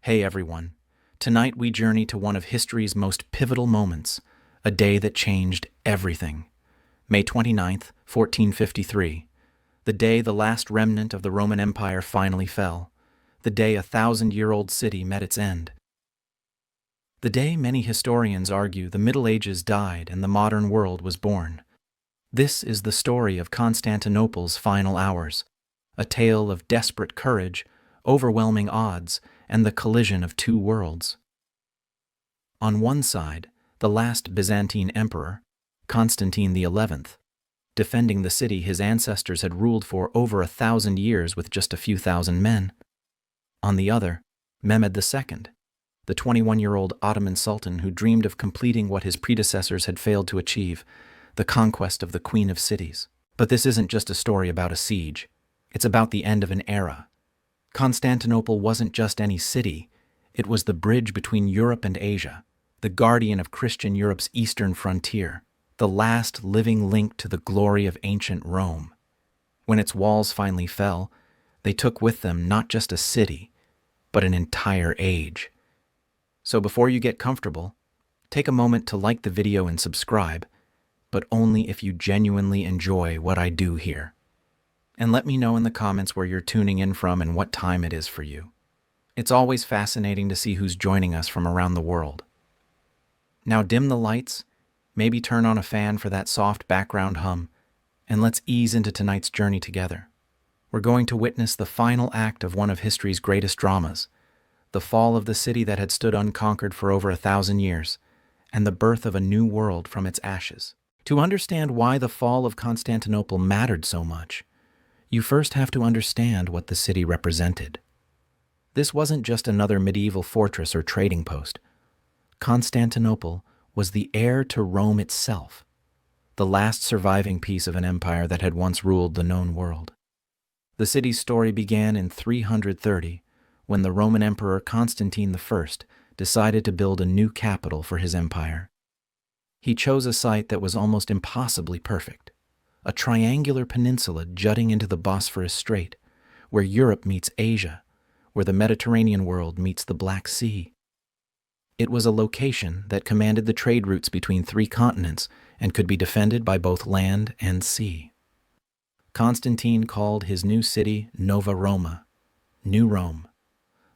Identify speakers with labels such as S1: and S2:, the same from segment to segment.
S1: Hey everyone. Tonight we journey to one of history's most pivotal moments, a day that changed everything. May 29th, 1453. The day the last remnant of the Roman Empire finally fell. The day a thousand-year-old city met its end. The day many historians argue the Middle Ages died and the modern world was born. This is the story of Constantinople's final hours, a tale of desperate courage, overwhelming odds, and the collision of two worlds. On one side, the last Byzantine emperor, Constantine XI, defending the city his ancestors had ruled for over 1,000 years with just a few thousand men. On the other, Mehmed II, the 21-year-old Ottoman Sultan who dreamed of completing what his predecessors had failed to achieve, the conquest of the Queen of Cities. But this isn't just a story about a siege. It's about the end of an era. Constantinople wasn't just any city, it was the bridge between Europe and Asia, the guardian of Christian Europe's eastern frontier, the last living link to the glory of ancient Rome. When its walls finally fell, they took with them not just a city, but an entire age. So before you get comfortable, take a moment to like the video and subscribe, but only if you genuinely enjoy what I do here. And let me know in the comments where you're tuning in from and what time it is for you. It's always fascinating to see who's joining us from around the world. Now dim the lights, maybe turn on a fan for that soft background hum, and let's ease into tonight's journey together. We're going to witness the final act of one of history's greatest dramas, the fall of the city that had stood unconquered for over 1,000 years, and the birth of a new world from its ashes. To understand why the fall of Constantinople mattered so much, you first have to understand what the city represented. This wasn't just another medieval fortress or trading post. Constantinople was the heir to Rome itself, the last surviving piece of an empire that had once ruled the known world. The city's story began in 330, when the Roman Emperor Constantine I decided to build a new capital for his empire. He chose a site that was almost impossibly perfect, a triangular peninsula jutting into the Bosphorus Strait, where Europe meets Asia, where the Mediterranean world meets the Black Sea. It was a location that commanded the trade routes between three continents and could be defended by both land and sea. Constantine called his new city Nova Roma, New Rome,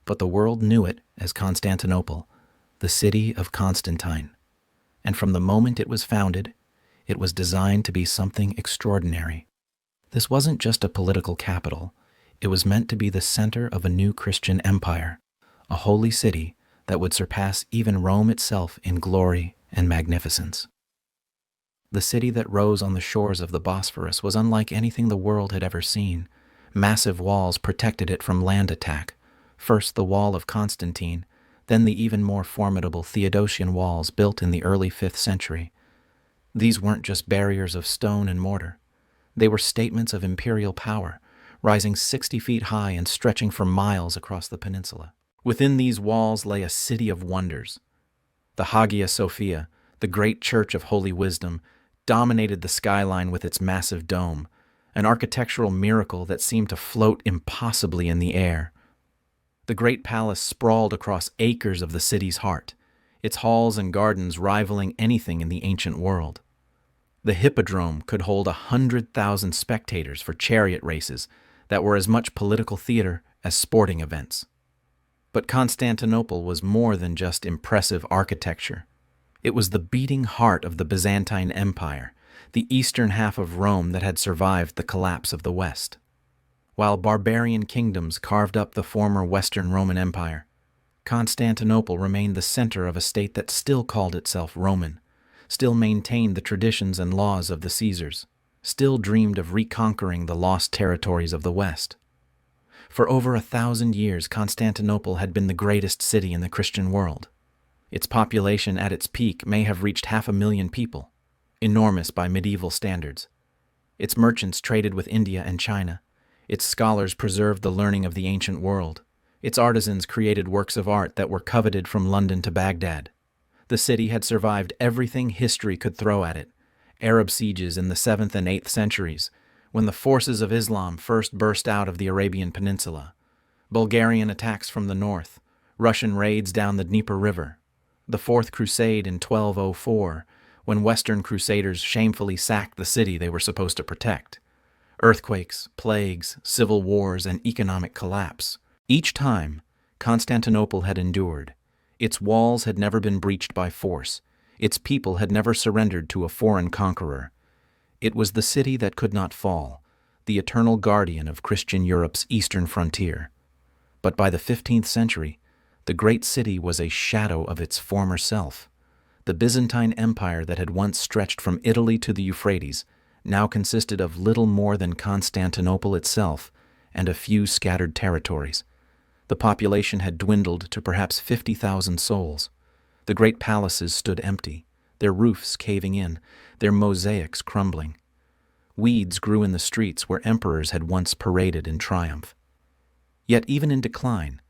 S1: but the world knew it as Constantinople, the city of Constantine. And from the moment it was founded, it was designed to be something extraordinary. This wasn't just a political capital. It was meant to be the center of a new Christian empire, a holy city that would surpass even Rome itself in glory and magnificence. The city that rose on the shores of the Bosphorus was unlike anything the world had ever seen. Massive walls protected it from land attack. First the Wall of Constantine, then the even more formidable Theodosian walls built in the early 5th century. These weren't just barriers of stone and mortar. They were statements of imperial power, rising 60 feet high and stretching for miles across the peninsula. Within these walls lay a city of wonders. The Hagia Sophia, the great church of holy wisdom, dominated the skyline with its massive dome, an architectural miracle that seemed to float impossibly in the air. The great palace sprawled across acres of the city's heart, its halls and gardens rivaling anything in the ancient world. The Hippodrome could hold 100,000 spectators for chariot races that were as much political theater as sporting events. But Constantinople was more than just impressive architecture. It was the beating heart of the Byzantine Empire, the eastern half of Rome that had survived the collapse of the West. While barbarian kingdoms carved up the former Western Roman Empire, Constantinople remained the center of a state that still called itself Roman, still maintained the traditions and laws of the Caesars, still dreamed of reconquering the lost territories of the West. For over 1,000 years, Constantinople had been the greatest city in the Christian world. Its population at its peak may have reached 500,000 people, enormous by medieval standards. Its merchants traded with India and China. Its scholars preserved the learning of the ancient world. Its artisans created works of art that were coveted from London to Baghdad. The city had survived everything history could throw at it. Arab sieges in the 7th and 8th centuries, when the forces of Islam first burst out of the Arabian Peninsula, Bulgarian attacks from the north, Russian raids down the Dnieper River, the Fourth Crusade in 1204, when Western crusaders shamefully sacked the city they were supposed to protect, earthquakes, plagues, civil wars, and economic collapse. Each time, Constantinople had endured. Its walls had never been breached by force. Its people had never surrendered to a foreign conqueror. It was the city that could not fall, the eternal guardian of Christian Europe's eastern frontier. But by the 15th century, the great city was a shadow of its former self. The Byzantine Empire that had once stretched from Italy to the Euphrates now consisted of little more than Constantinople itself and a few scattered territories. The population had dwindled to perhaps 50,000 souls. The great palaces stood empty, their roofs caving in, their mosaics crumbling. Weeds grew in the streets where emperors had once paraded in triumph. Yet even in decline,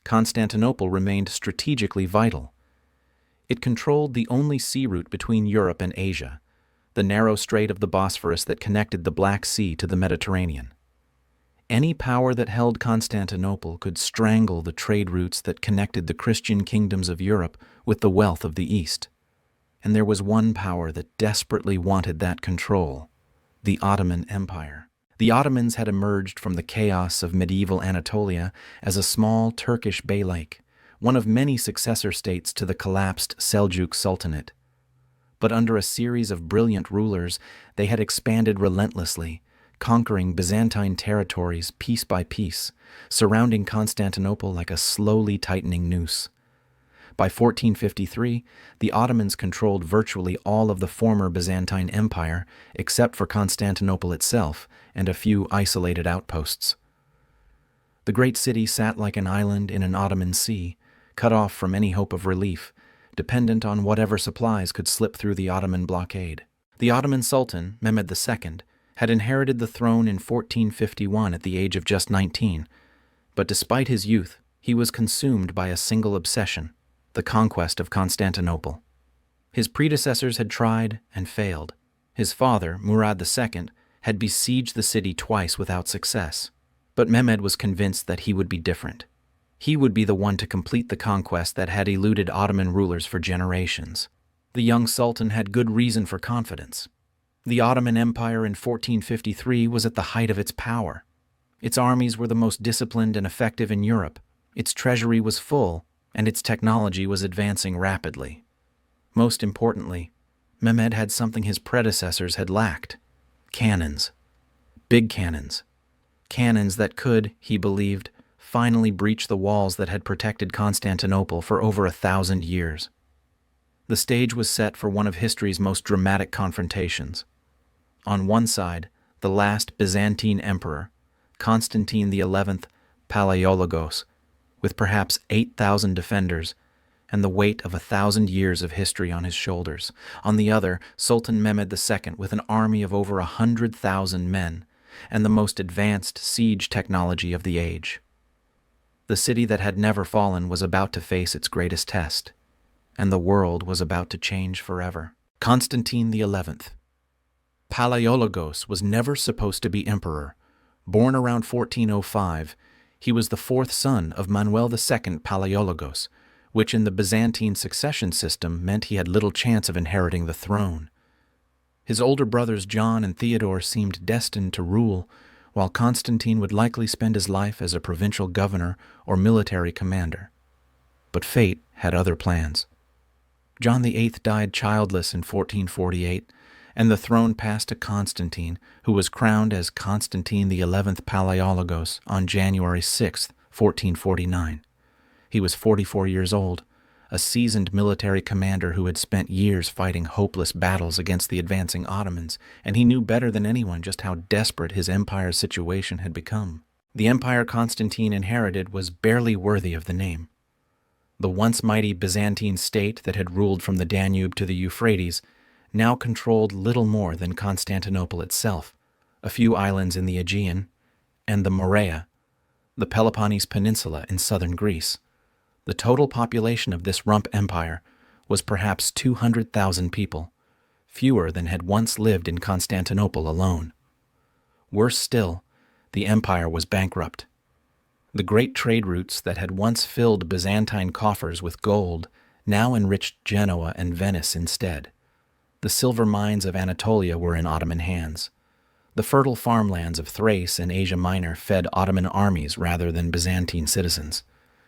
S1: Constantinople remained strategically vital. It controlled the only sea route between Europe and Asia, the narrow strait of the Bosphorus that connected the Black Sea to the Mediterranean. Any power that held Constantinople could strangle the trade routes that connected the Christian kingdoms of Europe with the wealth of the East. And there was one power that desperately wanted that control: the Ottoman Empire. The Ottomans had emerged from the chaos of medieval Anatolia as a small Turkish beylik, one of many successor states to the collapsed Seljuk Sultanate. But under a series of brilliant rulers, they had expanded relentlessly, conquering Byzantine territories piece by piece, surrounding Constantinople like a slowly tightening noose. By 1453, the Ottomans controlled virtually all of the former Byzantine Empire, except for Constantinople itself and a few isolated outposts. The great city sat like an island in an Ottoman sea, cut off from any hope of relief, dependent on whatever supplies could slip through the Ottoman blockade. The Ottoman Sultan, Mehmed II, had inherited the throne in 1451 at the age of just 19, but despite his youth, he was consumed by a single obsession: the conquest of Constantinople. His predecessors had tried and failed. His father, Murad II, had besieged the city twice without success, but Mehmed was convinced that he would be different. He would be the one to complete the conquest that had eluded Ottoman rulers for generations. The young sultan had good reason for confidence. The Ottoman Empire in 1453 was at the height of its power. Its armies were the most disciplined and effective in Europe. Its treasury was full, and its technology was advancing rapidly. Most importantly, Mehmed had something his predecessors had lacked: cannons. Big cannons. Cannons that could, he believed, finally breach the walls that had protected Constantinople for over 1,000 years. The stage was set for one of history's most dramatic confrontations. On one side, the last Byzantine emperor, Constantine XI Palaiologos, with perhaps 8,000 defenders and the weight of 1,000 years of history on his shoulders. On the other, Sultan Mehmed II with an army of over 100,000 men and the most advanced siege technology of the age. The city that had never fallen was about to face its greatest test, and the world was about to change forever. Constantine XI. Palaiologos was never supposed to be emperor. Born around 1405, he was the fourth son of Manuel II Palaiologos, which in the Byzantine succession system meant he had little chance of inheriting the throne. His older brothers John and Theodore seemed destined to rule, while Constantine would likely spend his life as a provincial governor or military commander. But fate had other plans. John VIII died childless in 1448, and the throne passed to Constantine, who was crowned as Constantine XI Palaiologos on January 6, 1449. He was 44 years old, a seasoned military commander who had spent years fighting hopeless battles against the advancing Ottomans, and he knew better than anyone just how desperate his empire's situation had become. The empire Constantine inherited was barely worthy of the name. The once mighty Byzantine state that had ruled from the Danube to the Euphrates now controlled little more than Constantinople itself, a few islands in the Aegean, and the Morea, the Peloponnese Peninsula in southern Greece. The total population of this rump empire was perhaps 200,000 people, fewer than had once lived in Constantinople alone. Worse still, the empire was bankrupt. The great trade routes that had once filled Byzantine coffers with gold now enriched Genoa and Venice instead. The silver mines of Anatolia were in Ottoman hands. The fertile farmlands of Thrace and Asia Minor fed Ottoman armies rather than Byzantine citizens.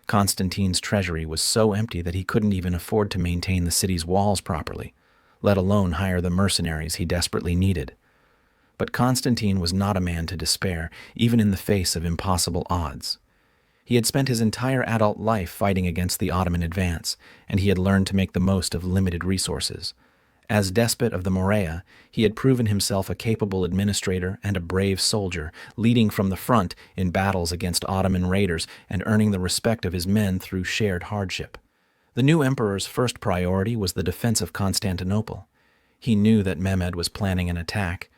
S1: Constantine's treasury was so empty that he couldn't even afford to maintain the city's walls properly, let alone hire the mercenaries he desperately needed. But Constantine was not a man to despair, even in the face of impossible odds. He had spent his entire adult life fighting against the Ottoman advance, and he had learned to make the most of limited resources. As despot of the Morea, he had proven himself a capable administrator and a brave soldier, leading from the front in battles against Ottoman raiders and earning the respect of his men through shared hardship. The new emperor's first priority was the defense of Constantinople. He knew that Mehmed was planning an attack.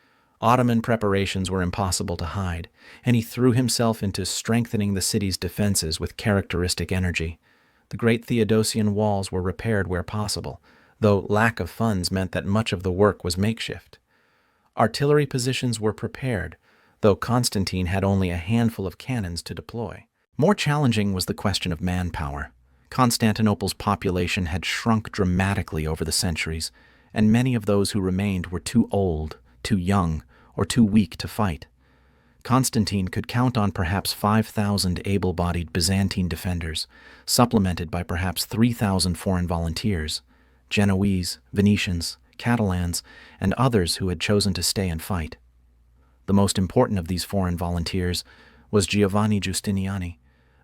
S1: Ottoman preparations were impossible to hide, and he threw himself into strengthening the city's defenses with characteristic energy. The great Theodosian walls were repaired where possible, though lack of funds meant that much of the work was makeshift. Artillery positions were prepared, though Constantine had only a handful of cannons to deploy. More challenging was the question of manpower. Constantinople's population had shrunk dramatically over the centuries, and many of those who remained were too old, too young, or too weak to fight. Constantine could count on perhaps 5,000 able-bodied Byzantine defenders, supplemented by perhaps 3,000 foreign volunteers, Genoese, Venetians, Catalans, and others who had chosen to stay and fight. The most important of these foreign volunteers was Giovanni Giustiniani,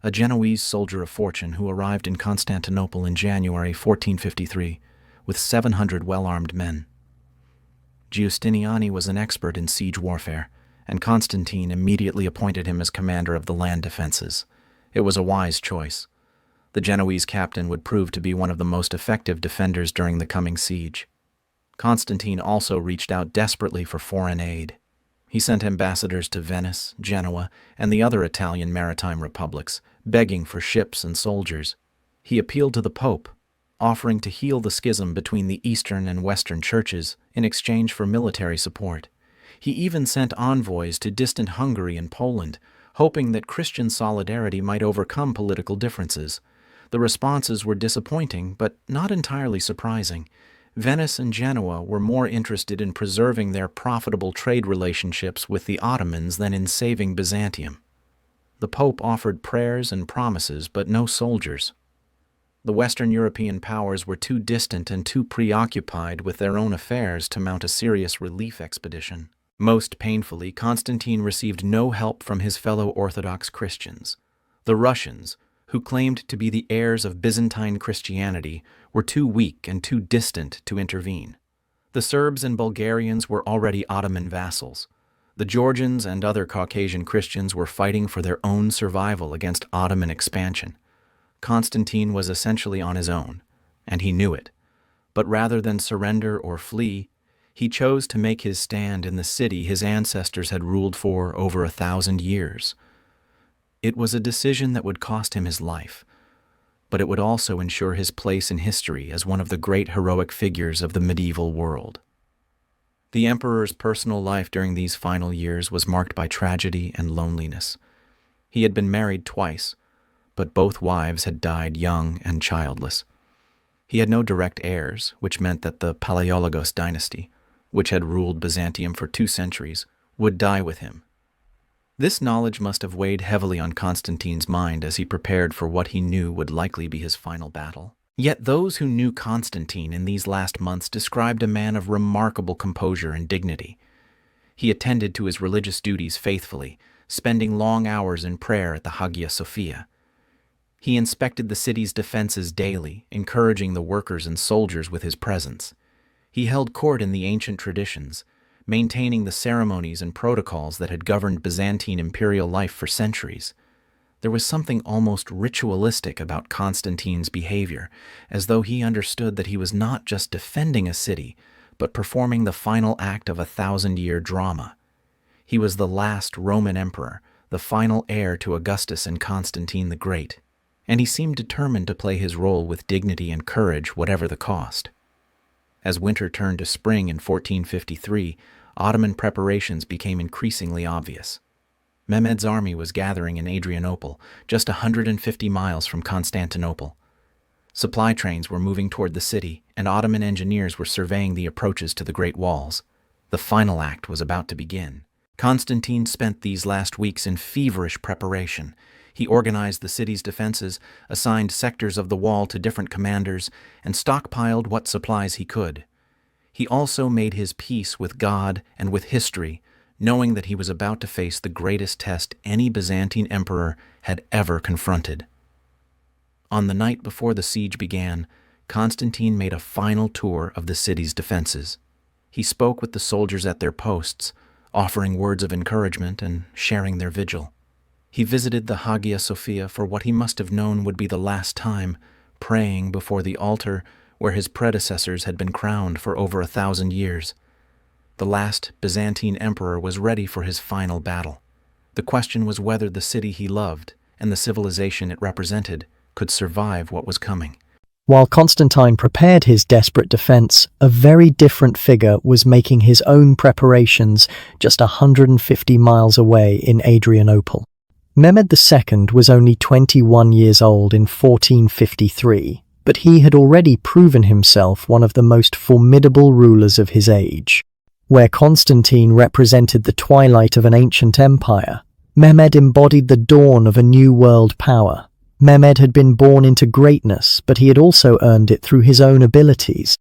S1: a Genoese soldier of fortune who arrived in Constantinople in January 1453 with 700 well-armed men. Giustiniani was an expert in siege warfare, and Constantine immediately appointed him as commander of the land defenses. It was a wise choice. The Genoese captain would prove to be one of the most effective defenders during the coming siege. Constantine also reached out desperately for foreign aid. He sent ambassadors to Venice, Genoa, and the other Italian maritime republics, begging for ships and soldiers. He appealed to the Pope, offering to heal the schism between the Eastern and Western churches in exchange for military support. He even sent envoys to distant Hungary and Poland, hoping that Christian solidarity might overcome political differences. The responses were disappointing, but not entirely surprising. Venice and Genoa were more interested in preserving their profitable trade relationships with the Ottomans than in saving Byzantium. The Pope offered prayers and promises, but no soldiers. The Western European powers were too distant and too preoccupied with their own affairs to mount a serious relief expedition. Most painfully, Constantine received no help from his fellow Orthodox Christians. The Russians, who claimed to be the heirs of Byzantine Christianity, were too weak and too distant to intervene. The Serbs and Bulgarians were already Ottoman vassals. The Georgians and other Caucasian Christians were fighting for their own survival against Ottoman expansion. Constantine was essentially on his own, and he knew it. But rather than surrender or flee, he chose to make his stand in the city his ancestors had ruled for over 1,000 years. It was a decision that would cost him his life, but it would also ensure his place in history as one of the great heroic figures of the medieval world. The emperor's personal life during these final years was marked by tragedy and loneliness. He had been married twice, but both wives had died young and childless. He had no direct heirs, which meant that the Palaiologos dynasty, which had ruled Byzantium for 2 centuries, would die with him. This knowledge must have weighed heavily on Constantine's mind as he prepared for what he knew would likely be his final battle. Yet those who knew Constantine in these last months described a man of remarkable composure and dignity. He attended to his religious duties faithfully, spending long hours in prayer at the Hagia Sophia. He inspected the city's defenses daily, encouraging the workers and soldiers with his presence. He held court in the ancient traditions, maintaining the ceremonies and protocols that had governed Byzantine imperial life for centuries. There was something almost ritualistic about Constantine's behavior, as though he understood that he was not just defending a city, but performing the final act of a 1,000-year drama. He was the last Roman emperor, the final heir to Augustus and Constantine the Great, and he seemed determined to play his role with dignity and courage, whatever the cost. As winter turned to spring in 1453, Ottoman preparations became increasingly obvious. Mehmed's army was gathering in Adrianople, just 150 miles from Constantinople. Supply trains were moving toward the city, and Ottoman engineers were surveying the approaches to the Great Walls. The final act was about to begin. Constantine spent these last weeks in feverish preparation. He organized the city's defenses, assigned sectors of the wall to different commanders, and stockpiled what supplies he could. He also made his peace with God and with history, knowing that he was about to face the greatest test any Byzantine emperor had ever confronted. On the night before the siege began, Constantine made a final tour of the city's defenses. He spoke with the soldiers at their posts, offering words of encouragement and sharing their vigil. He visited the Hagia Sophia for what he must have known would be the last time, praying before the altar where his predecessors had been crowned for over 1,000 years. The last Byzantine emperor was ready for his final battle. The question was whether the city he loved and the civilization it represented could survive what was coming.
S2: While Constantine prepared his desperate defense, a very different figure was making his own preparations just 150 miles away in Adrianople. Mehmed II was only 21 years old in 1453, but he had already proven himself one of the most formidable rulers of his age. Where Constantine represented the twilight of an ancient empire, Mehmed embodied the dawn of a new world power. Mehmed had been born into greatness, but he had also earned it through his own abilities.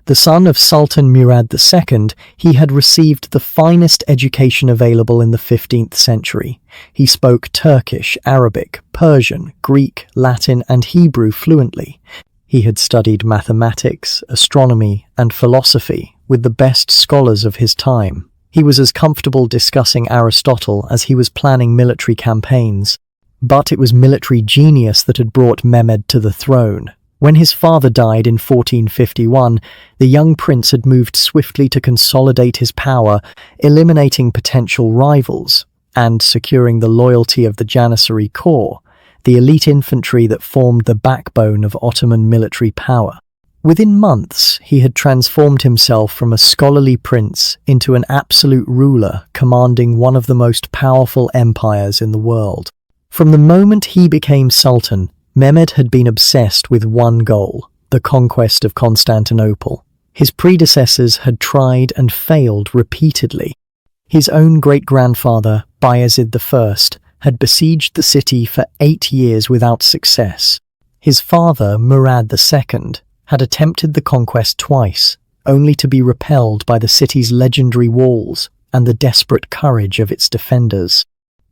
S2: The son of Sultan Mehmed II, he had received the finest education available in the 15th century. He spoke Turkish, Arabic, Persian, Greek, Latin, and Hebrew fluently. He had studied mathematics, astronomy, and philosophy with the best scholars of his time. He was as comfortable discussing Aristotle as he was planning military campaigns. But it was military genius that had brought Mehmed to the throne. When his father died in 1451, the young prince had moved swiftly to consolidate his power, eliminating potential rivals, and securing the loyalty of the Janissary Corps, the elite infantry that formed the backbone of Ottoman military power. Within months, he had transformed himself from a scholarly prince into an absolute ruler commanding one of the most powerful empires in the world. From the moment he became sultan, Mehmed had been obsessed with one goal, the conquest of Constantinople. His predecessors had tried and failed repeatedly. His own great-grandfather, Bayezid I, had besieged the city for 8 years without success. His father, Murad II, had attempted the conquest twice, only to be repelled by the city's legendary walls and the desperate courage of its defenders.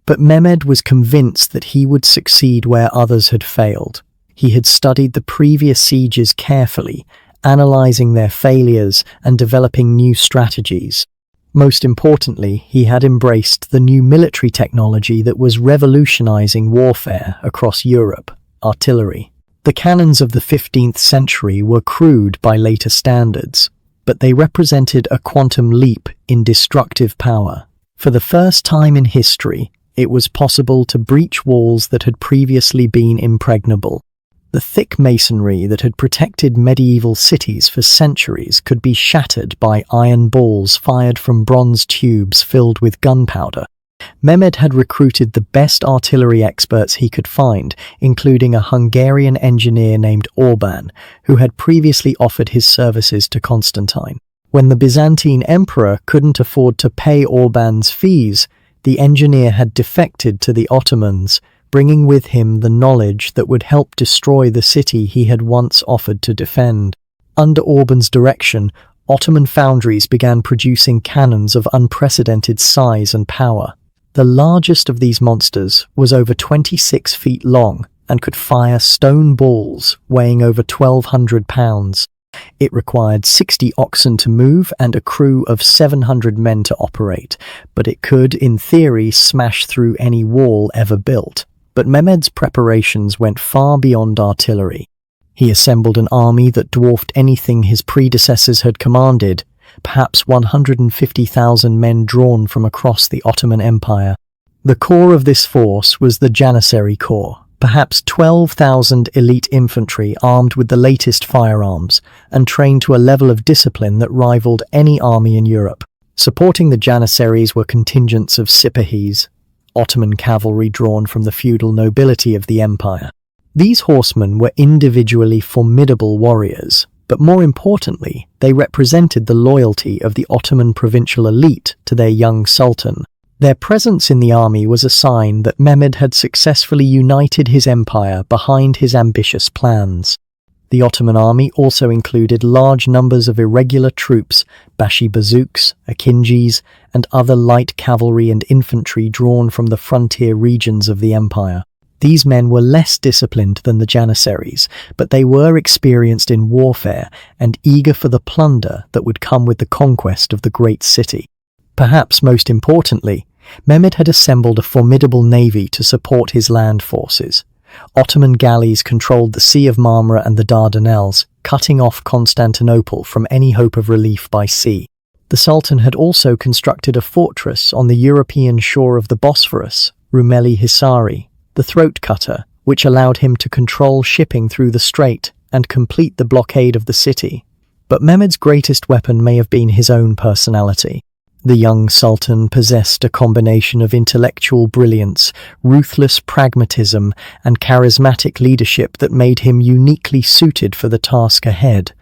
S2: But Mehmed was convinced that he would succeed where others had failed. He had studied the previous sieges carefully, analyzing their failures and developing new strategies. Most importantly, he had embraced the new military technology that was revolutionizing warfare across Europe: artillery. The cannons of the 15th century were crude by later standards, but they represented a quantum leap in destructive power. For the first time in history, it was possible to breach walls that had previously been impregnable. The thick masonry that had protected medieval cities for centuries could be shattered by iron balls fired from bronze tubes filled with gunpowder. Mehmed had recruited the best artillery experts he could find, including a Hungarian engineer named Orban, who had previously offered his services to Constantine. When the Byzantine emperor couldn't afford to pay Orban's fees, the engineer had defected to the Ottomans, bringing with him the knowledge that would help destroy the city he had once offered to defend. Under Orban's direction, Ottoman foundries began producing cannons of unprecedented size and power. The largest of these monsters was over 26 feet long and could fire stone balls weighing over 1,200 pounds. It required 60 oxen to move and a crew of 700 men to operate, but it could, in theory, smash through any wall ever built. But Mehmed's preparations went far beyond artillery. He assembled an army that dwarfed anything his predecessors had commanded, perhaps 150,000 men drawn from across the Ottoman Empire. The core of this force was the Janissary Corps, perhaps 12,000 elite infantry armed with the latest firearms and trained to a level of discipline that rivaled any army in Europe. Supporting the Janissaries were contingents of Sipahis, Ottoman cavalry drawn from the feudal nobility of the empire. These horsemen were individually formidable warriors, but more importantly, they represented the loyalty of the Ottoman provincial elite to their young sultan. Their presence in the army was a sign that Mehmed had successfully united his empire behind his ambitious plans. The Ottoman army also included large numbers of irregular troops, Bashi bazouks, akinjis, and other light cavalry and infantry drawn from the frontier regions of the empire. These men were less disciplined than the Janissaries, but they were experienced in warfare and eager for the plunder that would come with the conquest of the great city. Perhaps most importantly, Mehmed had assembled a formidable navy to support his land forces. Ottoman galleys controlled the Sea of Marmara and the Dardanelles, cutting off Constantinople from any hope of relief by sea. The Sultan had also constructed a fortress on the European shore of the Bosphorus, Rumeli Hisari, the throat cutter, which allowed him to control shipping through the strait and complete the blockade of the city. But Mehmed's greatest weapon may have been his own personality. The young sultan possessed a combination of intellectual brilliance, ruthless pragmatism, and charismatic leadership that made him uniquely suited for the task ahead.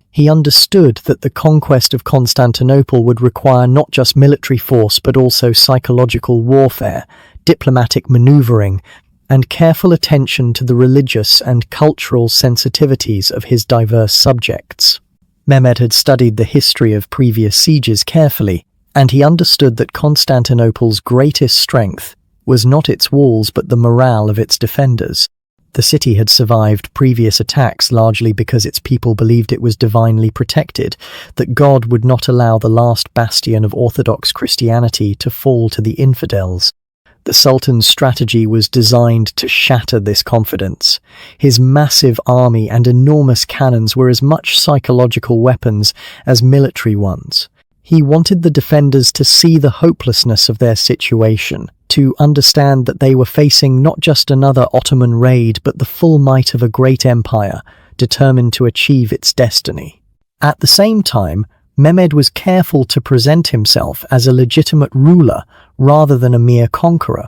S2: He understood that the conquest of Constantinople would require not just military force but also psychological warfare, diplomatic maneuvering, and careful attention to the religious and cultural sensitivities of his diverse subjects. Mehmed had studied the history of previous sieges carefully, and he understood that Constantinople's greatest strength was not its walls but the morale of its defenders. The city had survived previous attacks largely because its people believed it was divinely protected, that God would not allow the last bastion of Orthodox Christianity to fall to the infidels. The Sultan's strategy was designed to shatter this confidence. His massive army and enormous cannons were as much psychological weapons as military ones. He wanted the defenders to see the hopelessness of their situation, to understand that they were facing not just another Ottoman raid but the full might of a great empire, determined to achieve its destiny. At the same time, Mehmed was careful to present himself as a legitimate ruler rather than a mere conqueror.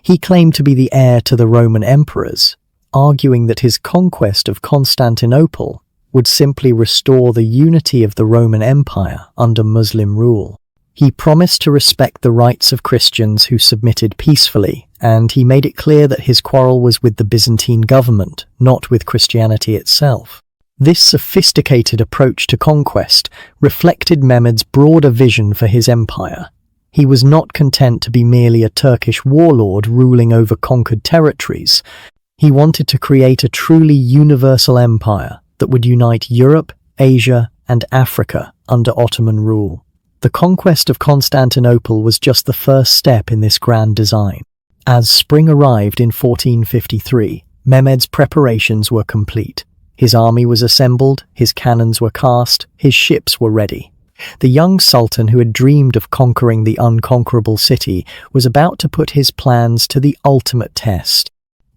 S2: He claimed to be the heir to the Roman emperors, arguing that his conquest of Constantinople would simply restore the unity of the Roman Empire under Muslim rule. He promised to respect the rights of Christians who submitted peacefully, and he made it clear that his quarrel was with the Byzantine government, not with Christianity itself. This sophisticated approach to conquest reflected Mehmed's broader vision for his empire. He was not content to be merely a Turkish warlord ruling over conquered territories. He wanted to create a truly universal empire that would unite Europe, Asia, and Africa under Ottoman rule. The conquest of Constantinople was just the first step in this grand design. As spring arrived in 1453, Mehmed's preparations were complete. His army was assembled, his cannons were cast, his ships were ready. The young sultan who had dreamed of conquering the unconquerable city was about to put his plans to the ultimate test.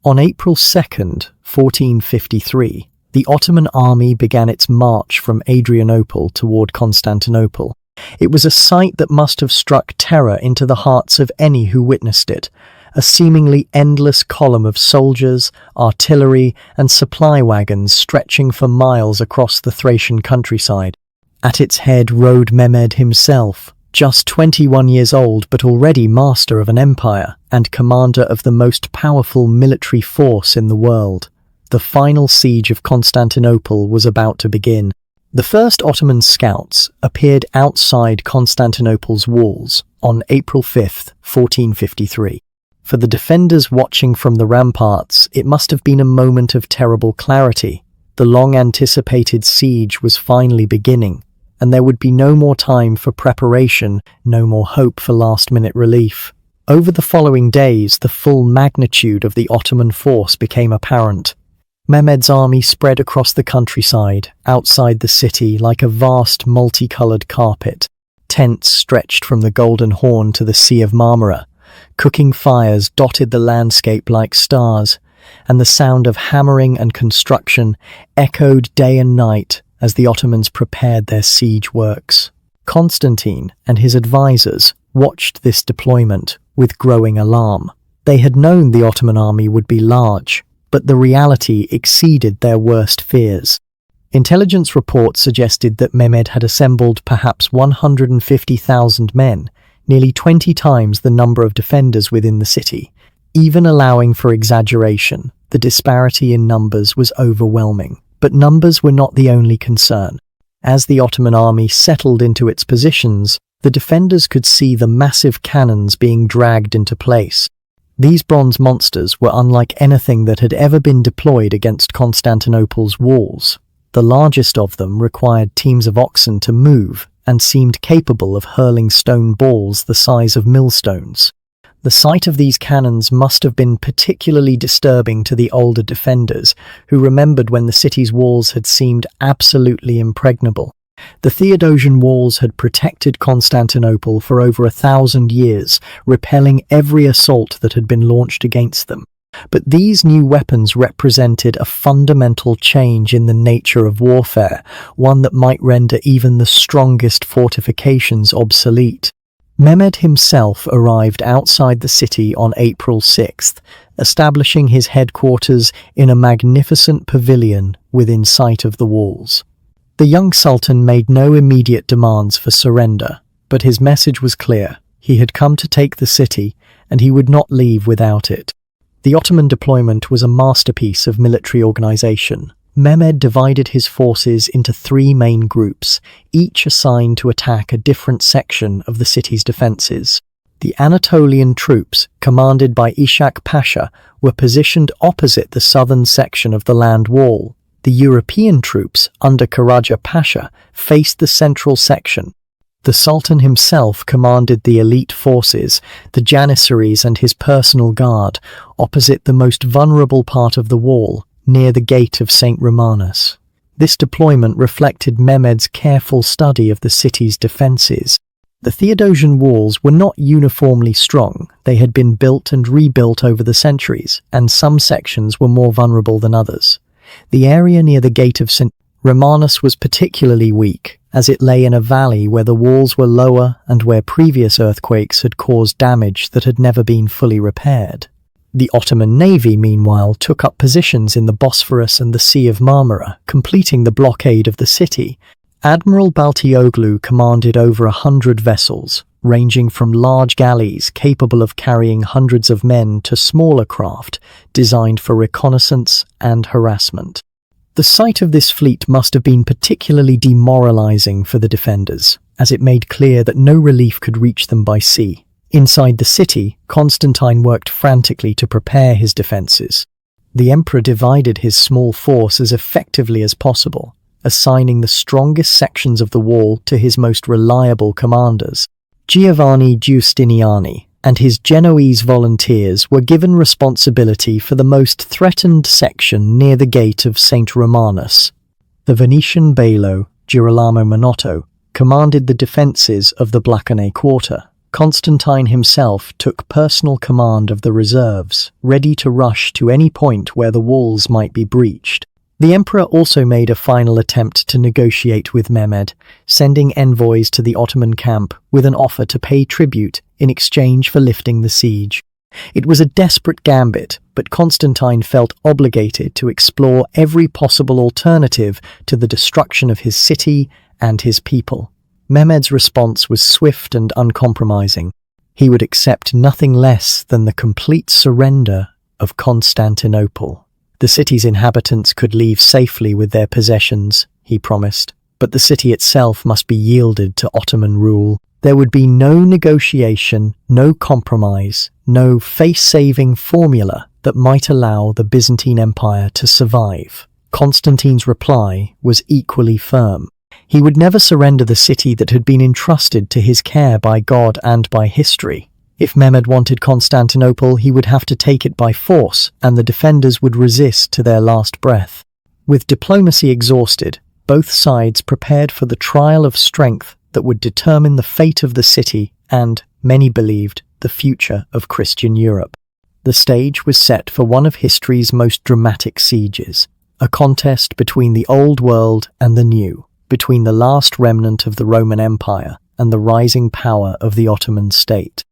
S2: On April 2nd, 1453, the Ottoman army began its march from Adrianople toward Constantinople. It was a sight that must have struck terror into the hearts of any who witnessed it. A seemingly endless column of soldiers, artillery, and supply wagons stretching for miles across the Thracian countryside. At its head rode Mehmed himself, just 21 years old but already master of an empire and commander of the most powerful military force in the world. The final siege of Constantinople was about to begin. The first Ottoman scouts appeared outside Constantinople's walls on April 5, 1453. For the defenders watching from the ramparts, it must have been a moment of terrible clarity. The long-anticipated siege was finally beginning, and there would be no more time for preparation, no more hope for last-minute relief. Over the following days, the full magnitude of the Ottoman force became apparent. Mehmed's army spread across the countryside, outside the city, like a vast multicolored carpet. Tents stretched from the Golden Horn to the Sea of Marmara. Cooking fires dotted the landscape like stars, and the sound of hammering and construction echoed day and night as the Ottomans prepared their siege works. Constantine and his advisors watched this deployment with growing alarm. They had known the Ottoman army would be large, but the reality exceeded their worst fears. Intelligence reports suggested that Mehmed had assembled perhaps 150,000 men, nearly 20 times the number of defenders within the city. Even allowing for exaggeration, the disparity in numbers was overwhelming. But numbers were not the only concern. As the Ottoman army settled into its positions, the defenders could see the massive cannons being dragged into place. These bronze monsters were unlike anything that had ever been deployed against Constantinople's walls. The largest of them required teams of oxen to move and seemed capable of hurling stone balls the size of millstones. The sight of these cannons must have been particularly disturbing to the older defenders, who remembered when the city's walls had seemed absolutely impregnable. The Theodosian walls had protected Constantinople for over 1,000 years, repelling every assault that had been launched against them. But these new weapons represented a fundamental change in the nature of warfare, one that might render even the strongest fortifications obsolete. Mehmed himself arrived outside the city on April 6th, establishing his headquarters in a magnificent pavilion within sight of the walls. The young sultan made no immediate demands for surrender, but his message was clear. He had come to take the city, and he would not leave without it. The Ottoman deployment was a masterpiece of military organization. Mehmed divided his forces into 3 main groups, each assigned to attack a different section of the city's defenses. The Anatolian troops, commanded by Ishak Pasha, were positioned opposite the southern section of the land wall. The European troops, under Karaja Pasha, faced the central section. The Sultan himself commanded the elite forces, the Janissaries and his personal guard, opposite the most vulnerable part of the wall, near the gate of St. Romanus. This deployment reflected Mehmed's careful study of the city's defences. The Theodosian walls were not uniformly strong. They had been built and rebuilt over the centuries, and some sections were more vulnerable than others. The area near the gate of St. Romanus was particularly weak, as it lay in a valley where the walls were lower and where previous earthquakes had caused damage that had never been fully repaired. The Ottoman navy, meanwhile, took up positions in the Bosphorus and the Sea of Marmara, completing the blockade of the city. Admiral Baltioglu commanded over 100 vessels, ranging from large galleys capable of carrying hundreds of men to smaller craft designed for reconnaissance and harassment. The sight of this fleet must have been particularly demoralizing for the defenders, as it made clear that no relief could reach them by sea. Inside the city, Constantine worked frantically to prepare his defences. The emperor divided his small force as effectively as possible, assigning the strongest sections of the wall to his most reliable commanders. Giovanni Giustiniani and his Genoese volunteers were given responsibility for the most threatened section near the gate of St. Romanus. The Venetian bailo, Girolamo Manotto, commanded the defences of the Blackenay quarter. Constantine himself took personal command of the reserves, ready to rush to any point where the walls might be breached. The emperor also made a final attempt to negotiate with Mehmed, sending envoys to the Ottoman camp with an offer to pay tribute in exchange for lifting the siege. It was a desperate gambit, but Constantine felt obligated to explore every possible alternative to the destruction of his city and his people. Mehmed's response was swift and uncompromising. He would accept nothing less than the complete surrender of Constantinople. The city's inhabitants could leave safely with their possessions, he promised, but the city itself must be yielded to Ottoman rule. There would be no negotiation, no compromise, no face-saving formula that might allow the Byzantine Empire to survive. Constantine's reply was equally firm. He would never surrender the city that had been entrusted to his care by God and by history. If Mehmed wanted Constantinople, he would have to take it by force, and the defenders would resist to their last breath. With diplomacy exhausted, both sides prepared for the trial of strength that would determine the fate of the city and, many believed, the future of Christian Europe. The stage was set for one of history's most dramatic sieges, a contest between the old world and the new, between the last remnant of the Roman Empire and the rising power of the Ottoman state.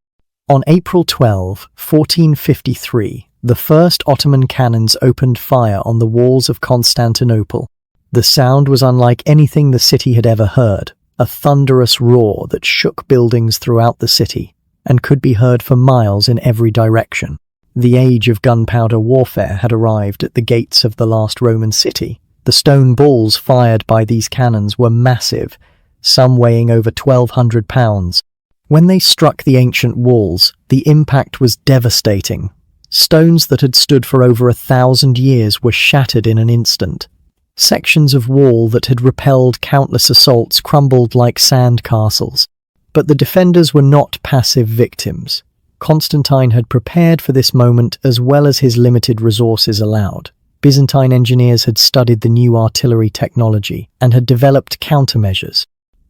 S2: On April 12, 1453, the first Ottoman cannons opened fire on the walls of Constantinople. The sound was unlike anything the city had ever heard, a thunderous roar that shook buildings throughout the city and could be heard for miles in every direction. The age of gunpowder warfare had arrived at the gates of the last Roman city. The stone balls fired by these cannons were massive, some weighing over 1,200 pounds. When they struck the ancient walls, the impact was devastating. Stones that had stood for over 1,000 years were shattered in an instant. Sections of wall that had repelled countless assaults crumbled like sand castles. But the defenders were not passive victims. Constantine had prepared for this moment as well as his limited resources allowed. Byzantine engineers had studied the new artillery technology and had developed countermeasures.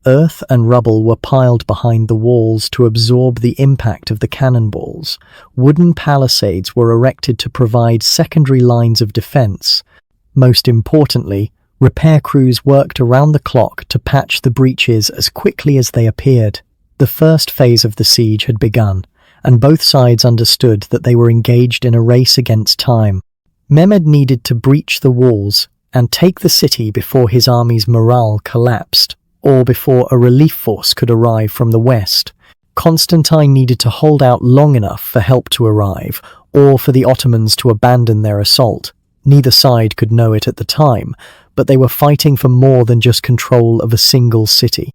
S2: Earth and rubble were piled behind the walls to absorb the impact of the cannonballs. Wooden palisades were erected to provide secondary lines of defense. Most importantly, repair crews worked around the clock to patch the breaches as quickly as they appeared. The first phase of the siege had begun, and both sides understood that they were engaged in a race against time. Mehmed needed to breach the walls and take the city before his army's morale collapsed, or before a relief force could arrive from the west. Constantine needed to hold out long enough for help to arrive, or for the Ottomans to abandon their assault. Neither side could know it at the time, but they were fighting for more than just control of a single city.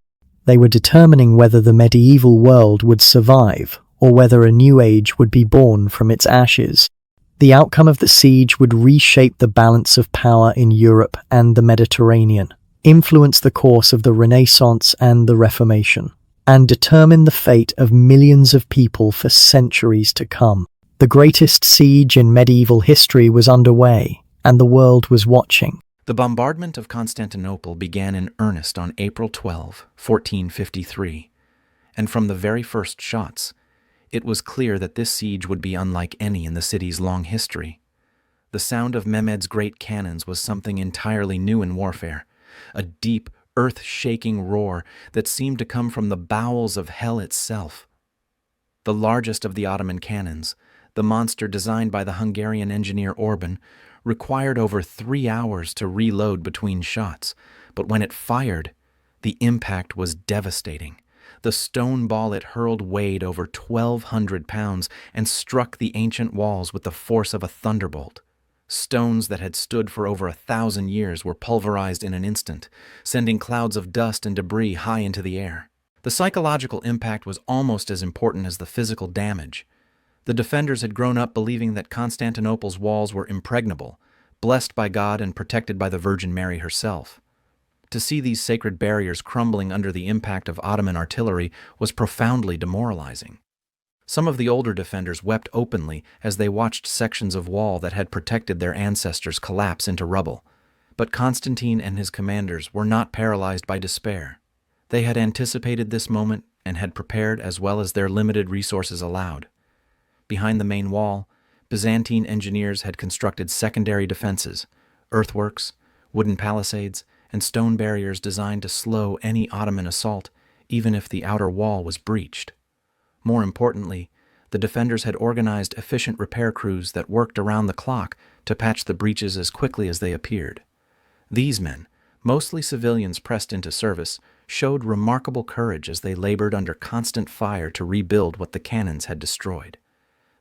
S2: They were determining whether the medieval world would survive, or whether a new age would be born from its ashes. The outcome of the siege would reshape the balance of power in Europe and the Mediterranean, influence the course of the Renaissance and the Reformation, and determine the fate of millions of people for centuries to come. The greatest siege in medieval history was underway, and the world was watching.
S1: The bombardment of Constantinople began in earnest on April 12, 1453, and from the very first shots, it was clear that this siege would be unlike any in the city's long history. The sound of Mehmed's great cannons was something entirely new in warfare, a deep, earth-shaking roar that seemed to come from the bowels of hell itself. The largest of the Ottoman cannons, the monster designed by the Hungarian engineer Orban, required over 3 hours to reload between shots, but when it fired, the impact was devastating. The stone ball it hurled weighed over 1,200 pounds and struck the ancient walls with the force of a thunderbolt. Stones that had stood for over 1,000 years were pulverized in an instant, sending clouds of dust and debris high into the air. The psychological impact was almost as important as the physical damage. The defenders had grown up believing that Constantinople's walls were impregnable, blessed by God and protected by the Virgin Mary herself. To see these sacred barriers crumbling under the impact of Ottoman artillery was profoundly demoralizing. Some of the older defenders wept openly as they watched sections of wall that had protected their ancestors collapse into rubble. But Constantine and his commanders were not paralyzed by despair. They had anticipated this moment and had prepared as well as their limited resources allowed. Behind the main wall, Byzantine engineers had constructed secondary defenses, earthworks, wooden palisades, and stone barriers designed to slow any Ottoman assault, even if the outer wall was breached. More importantly, the defenders had organized efficient repair crews that worked around the clock to patch the breaches as quickly as they appeared. These men, mostly civilians pressed into service, showed remarkable courage as they labored under constant fire to rebuild what the cannons had destroyed.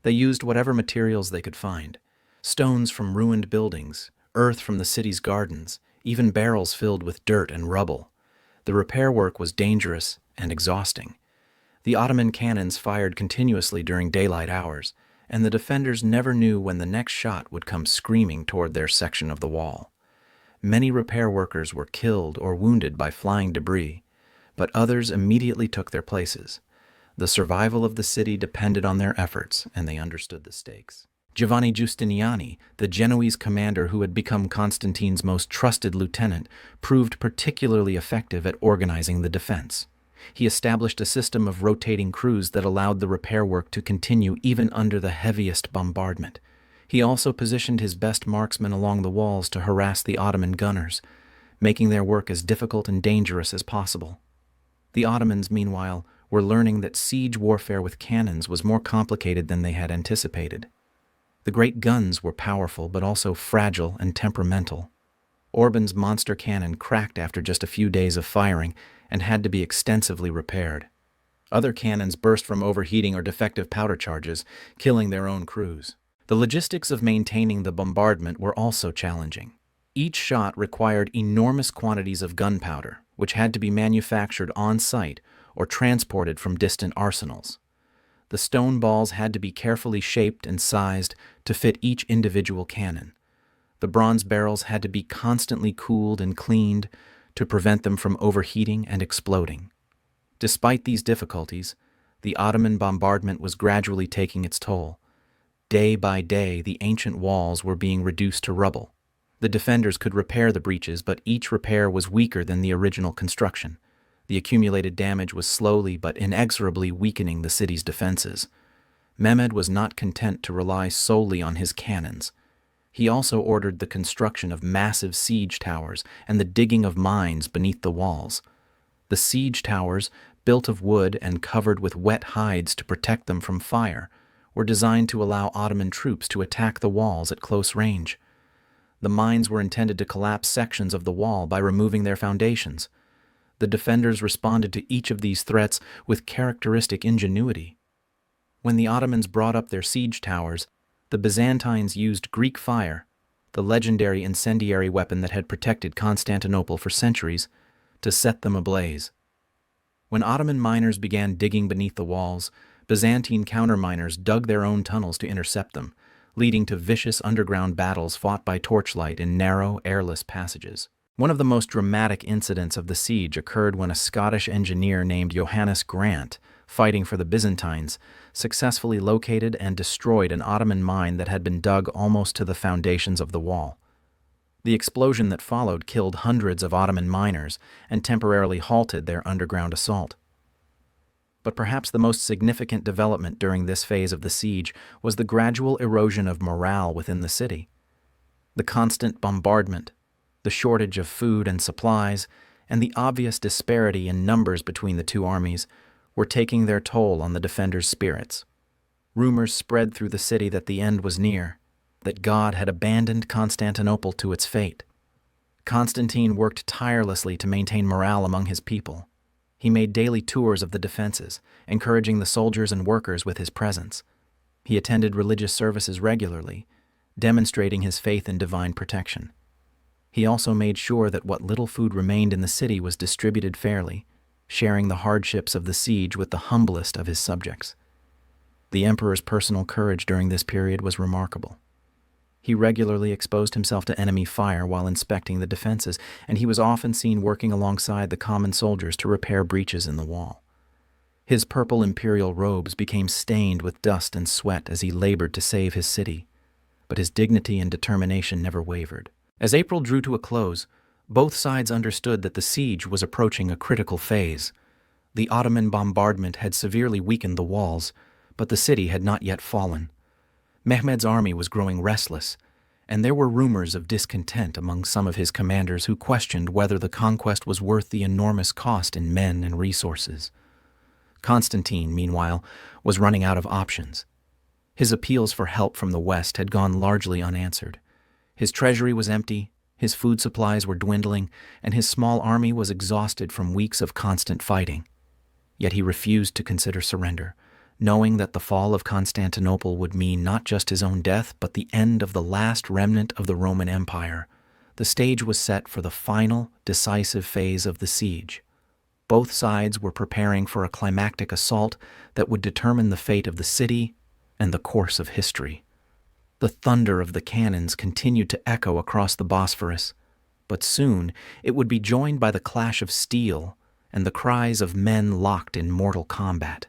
S1: They used whatever materials they could find: stones from ruined buildings, earth from the city's gardens, even barrels filled with dirt and rubble. The repair work was dangerous and exhausting. The Ottoman cannons fired continuously during daylight hours, and the defenders never knew when the next shot would come screaming toward their section of the wall. Many repair workers were killed or wounded by flying debris, but others immediately took their places. The survival of the city depended on their efforts, and they understood the stakes. Giovanni Giustiniani, the Genoese commander who had become Constantine's most trusted lieutenant, proved particularly effective at organizing the defense. He established a system of rotating crews that allowed the repair work to continue even under the heaviest bombardment. He also positioned his best marksmen along the walls to harass the Ottoman gunners, making their work as difficult and dangerous as possible. The Ottomans, meanwhile, were learning that siege warfare with cannons was more complicated than they had anticipated. The great guns were powerful but also fragile and temperamental. Orban's monster cannon cracked after just a few days of firing and had to be extensively repaired. Other cannons burst from overheating or defective powder charges, killing their own crews. The logistics of maintaining the bombardment were also challenging. Each shot required enormous quantities of gunpowder, which had to be manufactured on-site or transported from distant arsenals. The stone balls had to be carefully shaped and sized to fit each individual cannon. The bronze barrels had to be constantly cooled and cleaned to prevent them from overheating and exploding. Despite these difficulties, the Ottoman bombardment was gradually taking its toll. Day by day, the ancient walls were being reduced to rubble. The defenders could repair the breaches, but each repair was weaker than the original construction. The accumulated damage was slowly but inexorably weakening the city's defenses. Mehmed was not content to rely solely on his cannons. He also ordered the construction of massive siege towers and the digging of mines beneath the walls. The siege towers, built of wood and covered with wet hides to protect them from fire, were designed to allow Ottoman troops to attack the walls at close range. The mines were intended to collapse sections of the wall by removing their foundations. The defenders responded to each of these threats with characteristic ingenuity. When the Ottomans brought up their siege towers, the Byzantines used Greek fire, the legendary incendiary weapon that had protected Constantinople for centuries, to set them ablaze. When Ottoman miners began digging beneath the walls, Byzantine counterminers dug their own tunnels to intercept them, leading to vicious underground battles fought by torchlight in narrow, airless passages. One of the most dramatic incidents of the siege occurred when a Scottish engineer named Johannes Grant, fighting for the Byzantines, successfully located and destroyed an Ottoman mine that had been dug almost to the foundations of the wall. The explosion that followed killed hundreds of Ottoman miners and temporarily halted their underground assault. But perhaps the most significant development during this phase of the siege was the gradual erosion of morale within the city. The constant bombardment, the shortage of food and supplies, and the obvious disparity in numbers between the two armies were taking their toll on the defenders' spirits. Rumors spread through the city that the end was near, that God had abandoned Constantinople to its fate. Constantine worked tirelessly to maintain morale among his people. He made daily tours of the defenses, encouraging the soldiers and workers with his presence. He attended religious services regularly, demonstrating his faith in divine protection. He also made sure that what little food remained in the city was distributed fairly, sharing the hardships of the siege with the humblest of his subjects. The emperor's personal courage during this period was remarkable. He regularly exposed himself to enemy fire while inspecting the defenses, and he was often seen working alongside the common soldiers to repair breaches in the wall. His purple imperial robes became stained with dust and sweat as he labored to save his city, but his dignity and determination never wavered. As April drew to a close, both sides understood that the siege was approaching a critical phase. The Ottoman bombardment had severely weakened the walls, but the city had not yet fallen. Mehmed's army was growing restless, and there were rumors of discontent among some of his commanders who questioned whether the conquest was worth the enormous cost in men and resources. Constantine, meanwhile, was running out of options. His appeals for help from the West had gone largely unanswered. His treasury was empty, his food supplies were dwindling, and his small army was exhausted from weeks of constant fighting. Yet he refused to consider surrender, knowing that the fall of Constantinople would mean not just his own death, but the end of the last remnant of the Roman Empire. The stage was set for the final, decisive phase of the siege. Both sides were preparing for a climactic assault that would determine the fate of the city and the course of history. The thunder of the cannons continued to echo across the Bosphorus, but soon it would be joined by the clash of steel and the cries of men locked in mortal combat.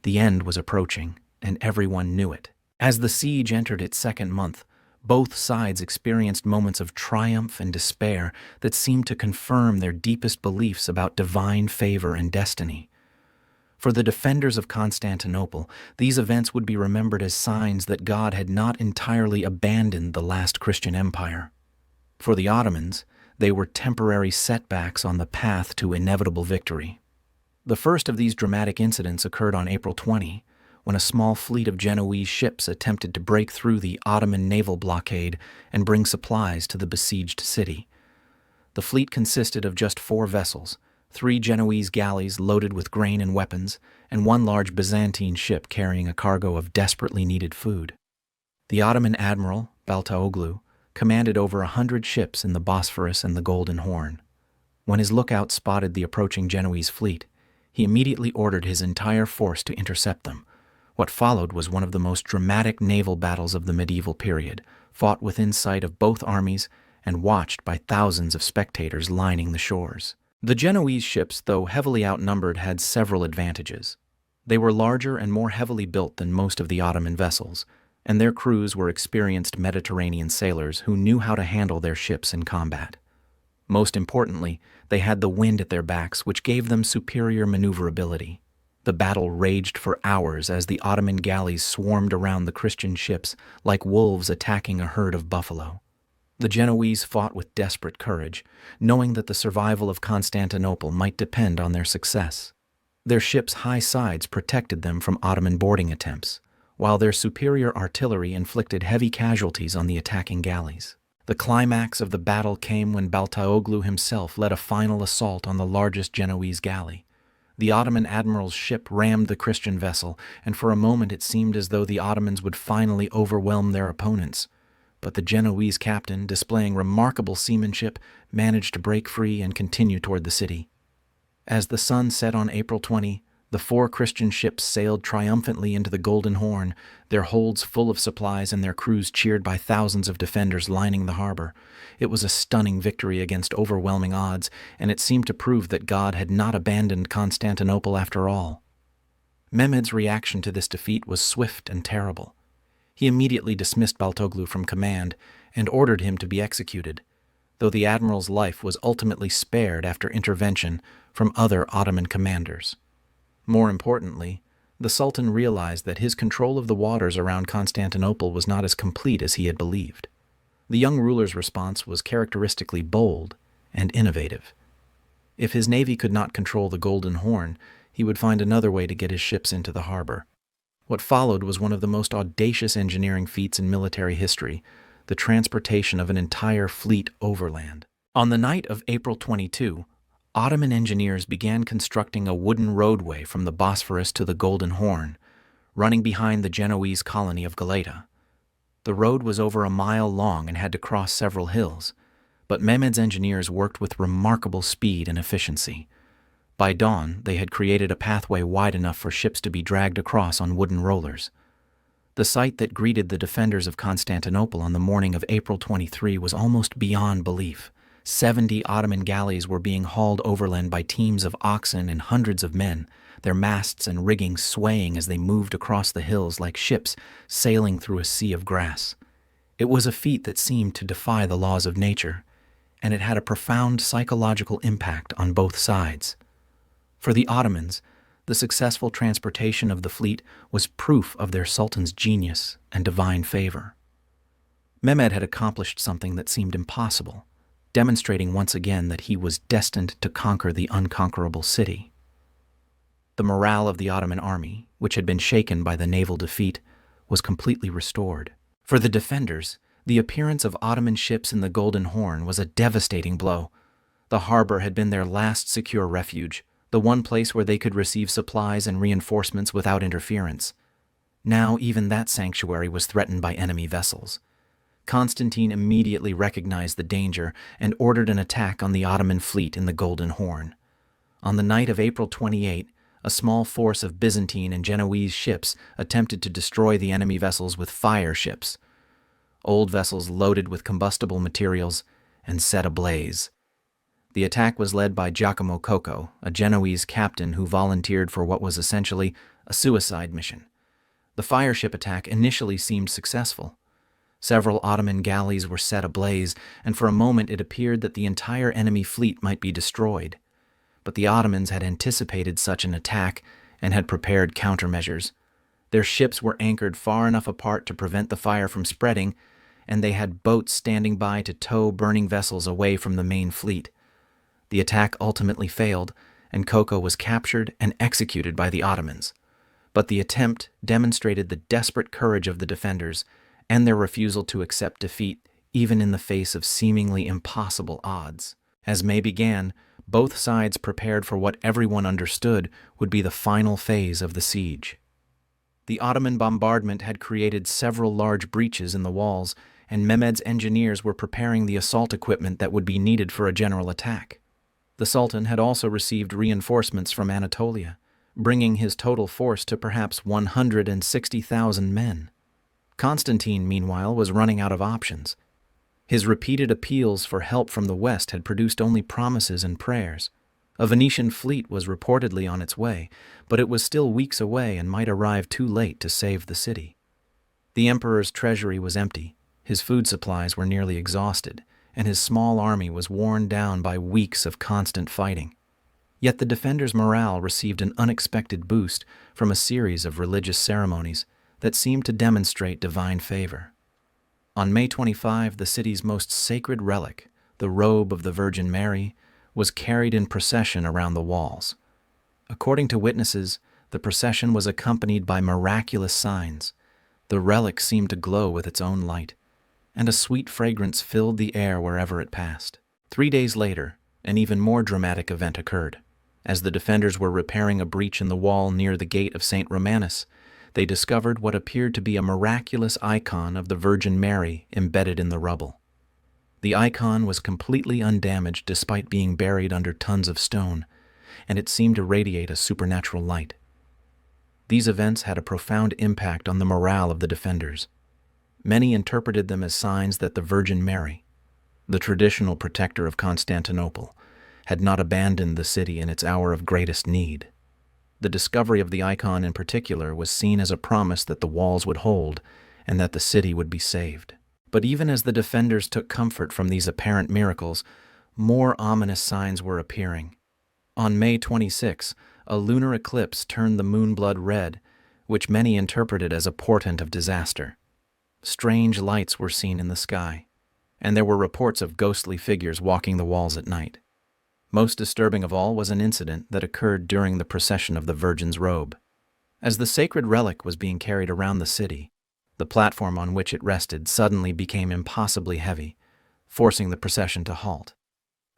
S1: The end was approaching, and everyone knew it. As the siege entered its second month, both sides experienced moments of triumph and despair that seemed to confirm their deepest beliefs about divine favor and destiny. For the defenders of Constantinople, these events would be remembered as signs that God had not entirely abandoned the last Christian empire. For the Ottomans, they were temporary setbacks on the path to inevitable victory. The first of these dramatic incidents occurred on April 20, when a small fleet of Genoese ships attempted to break through the Ottoman naval blockade and bring supplies to the besieged city. The fleet consisted of just 4 vessels, 3 Genoese galleys loaded with grain and weapons, and 1 large Byzantine ship carrying a cargo of desperately needed food. The Ottoman admiral, Baltaoglu, commanded over 100 ships in the Bosphorus and the Golden Horn. When his lookout spotted the approaching Genoese fleet, he immediately ordered his entire force to intercept them. What followed was one of the most dramatic naval battles of the medieval period, fought within sight of both armies and watched by thousands of spectators lining the shores. The Genoese ships, though heavily outnumbered, had several advantages. They were larger and more heavily built than most of the Ottoman vessels, and their crews were experienced Mediterranean sailors who knew how to handle their ships in combat. Most importantly, they had the wind at their backs, which gave them superior maneuverability. The battle raged for hours as the Ottoman galleys swarmed around the Christian ships like wolves attacking a herd of buffalo. The Genoese fought with desperate courage, knowing that the survival of Constantinople might depend on their success. Their ships' high sides protected them from Ottoman boarding attempts, while their superior artillery inflicted heavy casualties on the attacking galleys. The climax of the battle came when Baltaoglu himself led a final assault on the largest Genoese galley. The Ottoman admiral's ship rammed the Christian vessel, and for a moment it seemed as though the Ottomans would finally overwhelm their opponents. But the Genoese captain, displaying remarkable seamanship, managed to break free and continue toward the city. As the sun set on April 20, the 4 Christian ships sailed triumphantly into the Golden Horn, their holds full of supplies and their crews cheered by thousands of defenders lining the harbor. It was a stunning victory against overwhelming odds, and it seemed to prove that God had not abandoned Constantinople after all. Mehmed's reaction to this defeat was swift and terrible. He immediately dismissed Baltaoglu from command and ordered him to be executed, though the admiral's life was ultimately spared after intervention from other Ottoman commanders. More importantly, the Sultan realized that his control of the waters around Constantinople was not as complete as he had believed. The young ruler's response was characteristically bold and innovative. If his navy could not control the Golden Horn, he would find another way to get his ships into the harbor. What followed was one of the most audacious engineering feats in military history, the transportation of an entire fleet overland. On the night of April 22, Ottoman engineers began constructing a wooden roadway from the Bosphorus to the Golden Horn, running behind the Genoese colony of Galata. The road was over a mile long and had to cross several hills, but Mehmed's engineers worked with remarkable speed and efficiency. By dawn, they had created a pathway wide enough for ships to be dragged across on wooden rollers. The sight that greeted the defenders of Constantinople on the morning of April 23 was almost beyond belief. 70 Ottoman galleys were being hauled overland by teams of oxen and hundreds of men, their masts and rigging swaying as they moved across the hills like ships sailing through a sea of grass. It was a feat that seemed to defy the laws of nature, and it had a profound psychological impact on both sides. For the Ottomans, the successful transportation of the fleet was proof of their sultan's genius and divine favor. Mehmed had accomplished something that seemed impossible, demonstrating once again that he was destined to conquer the unconquerable city. The morale of the Ottoman army, which had been shaken by the naval defeat, was completely restored. For the defenders, the appearance of Ottoman ships in the Golden Horn was a devastating blow. The harbor had been their last secure refuge, the one place where they could receive supplies and reinforcements without interference. Now even that sanctuary was threatened by enemy vessels. Constantine immediately recognized the danger and ordered an attack on the Ottoman fleet in the Golden Horn. On the night of April 28, a small force of Byzantine and Genoese ships attempted to destroy the enemy vessels with fire ships, old vessels loaded with combustible materials and set ablaze. The attack was led by Giacomo Cocco, a Genoese captain who volunteered for what was essentially a suicide mission. The fire ship attack initially seemed successful. Several Ottoman galleys were set ablaze, and for a moment it appeared that the entire enemy fleet might be destroyed. But the Ottomans had anticipated such an attack and had prepared countermeasures. Their ships were anchored far enough apart to prevent the fire from spreading, and they had boats standing by to tow burning vessels away from the main fleet. The attack ultimately failed, and Koko was captured and executed by the Ottomans. But the attempt demonstrated the desperate courage of the defenders and their refusal to accept defeat even in the face of seemingly impossible odds. As May began, both sides prepared for what everyone understood would be the final phase of the siege. The Ottoman bombardment had created several large breaches in the walls, and Mehmed's engineers were preparing the assault equipment that would be needed for a general attack. The Sultan had also received reinforcements from Anatolia, bringing his total force to perhaps 160,000 men. Constantine, meanwhile, was running out of options. His repeated appeals for help from the west had produced only promises and prayers. A Venetian fleet was reportedly on its way, but it was still weeks away and might arrive too late to save the city. The emperor's treasury was empty, his food supplies were nearly exhausted, and his small army was worn down by weeks of constant fighting. Yet the defenders' morale received an unexpected boost from a series of religious ceremonies that seemed to demonstrate divine favor. On May 25, the city's most sacred relic, the robe of the Virgin Mary, was carried in procession around the walls. According to witnesses, the procession was accompanied by miraculous signs. The relic seemed to glow with its own light, and a sweet fragrance filled the air wherever it passed. 3 days later, an even more dramatic event occurred. As the defenders were repairing a breach in the wall near the gate of St. Romanus, they discovered what appeared to be a miraculous icon of the Virgin Mary embedded in the rubble. The icon was completely undamaged despite being buried under tons of stone, and it seemed to radiate a supernatural light. These events had a profound impact on the morale of the defenders. Many interpreted them as signs that the Virgin Mary, the traditional protector of Constantinople, had not abandoned the city in its hour of greatest need. The discovery of the icon in particular was seen as a promise that the walls would hold and that the city would be saved. But even as the defenders took comfort from these apparent miracles, more ominous signs were appearing. On May 26, a lunar eclipse turned the moon blood red, which many interpreted as a portent of disaster. Strange lights were seen in the sky, and there were reports of ghostly figures walking the walls at night. Most disturbing of all was an incident that occurred during the procession of the Virgin's robe. As the sacred relic was being carried around the city, the platform on which it rested suddenly became impossibly heavy, forcing the procession to halt.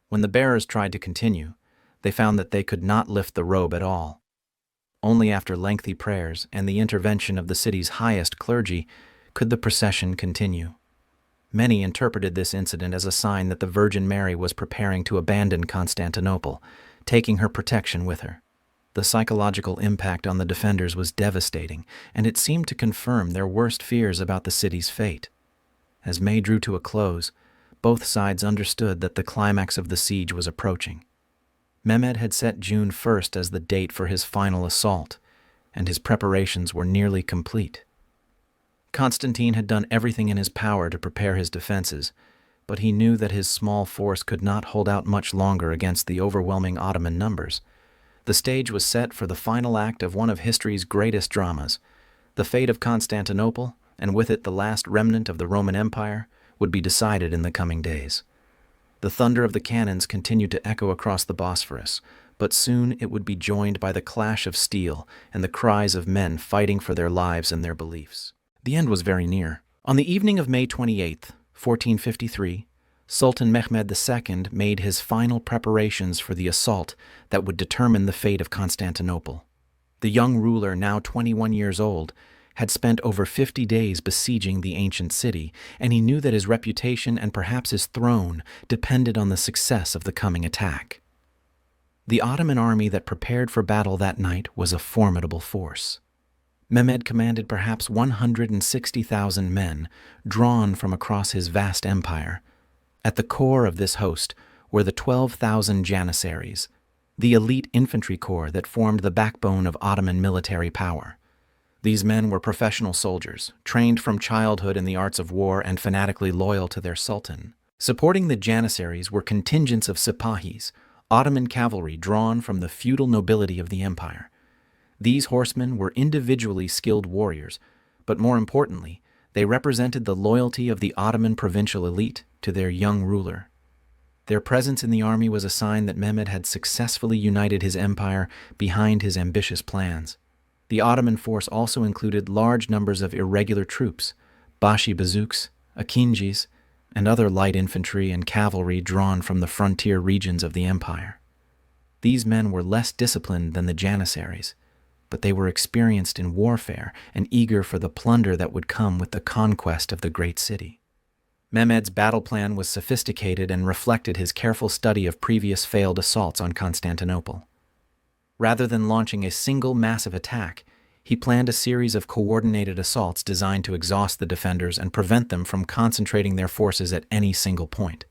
S1: When the bearers tried to continue, they found that they could not lift the robe at all. Only after lengthy prayers and the intervention of the city's highest clergy could the procession continue. Many interpreted this incident as a sign that the Virgin Mary was preparing to abandon Constantinople, taking her protection with her. The psychological impact on the defenders was devastating, and it seemed to confirm their worst fears about the city's fate. As May drew to a close, both sides understood that the climax of the siege was approaching. Mehmed had set June 1st as the date for his final assault, and his preparations were nearly complete. Constantine had done everything in his power to prepare his defenses, but he knew that his small force could not hold out much longer against the overwhelming Ottoman numbers. The stage was set for the final act of one of history's greatest dramas. The fate of Constantinople, and with it the last remnant of the Roman Empire, would be decided in the coming days. The thunder of the cannons continued to echo across the Bosphorus, but soon it would be joined by the clash of steel and the cries of men fighting for their lives and their beliefs. The end was very near. On the evening of May 28, 1453, Sultan Mehmed II made his final preparations for the assault that would determine the fate of Constantinople. The young ruler, now 21 years old, had spent over 50 days besieging the ancient city, and he knew that his reputation and perhaps his throne depended on the success of the coming attack. The Ottoman army that prepared for battle that night was a formidable force. Mehmed commanded perhaps 160,000 men, drawn from across his vast empire. At the core of this host were the 12,000 Janissaries, the elite infantry corps that formed the backbone of Ottoman military power. These men were professional soldiers, trained from childhood in the arts of war and fanatically loyal to their sultan. Supporting the Janissaries were contingents of Sipahis, Ottoman cavalry drawn from the feudal nobility of the empire. These horsemen were individually skilled warriors, but more importantly, they represented the loyalty of the Ottoman provincial elite to their young ruler. Their presence in the army was a sign that Mehmed had successfully united his empire behind his ambitious plans. The Ottoman force also included large numbers of irregular troops, Bashi bazouks, akinjis, and other light infantry and cavalry drawn from the frontier regions of the empire. These men were less disciplined than the Janissaries, but they were experienced in warfare and eager for the plunder that would come with the conquest of the great city. Mehmed's battle plan was sophisticated and reflected his careful study of previous failed assaults on Constantinople. Rather than launching a single massive attack, he planned a series of coordinated assaults designed to exhaust the defenders and prevent them from concentrating their forces at any single point.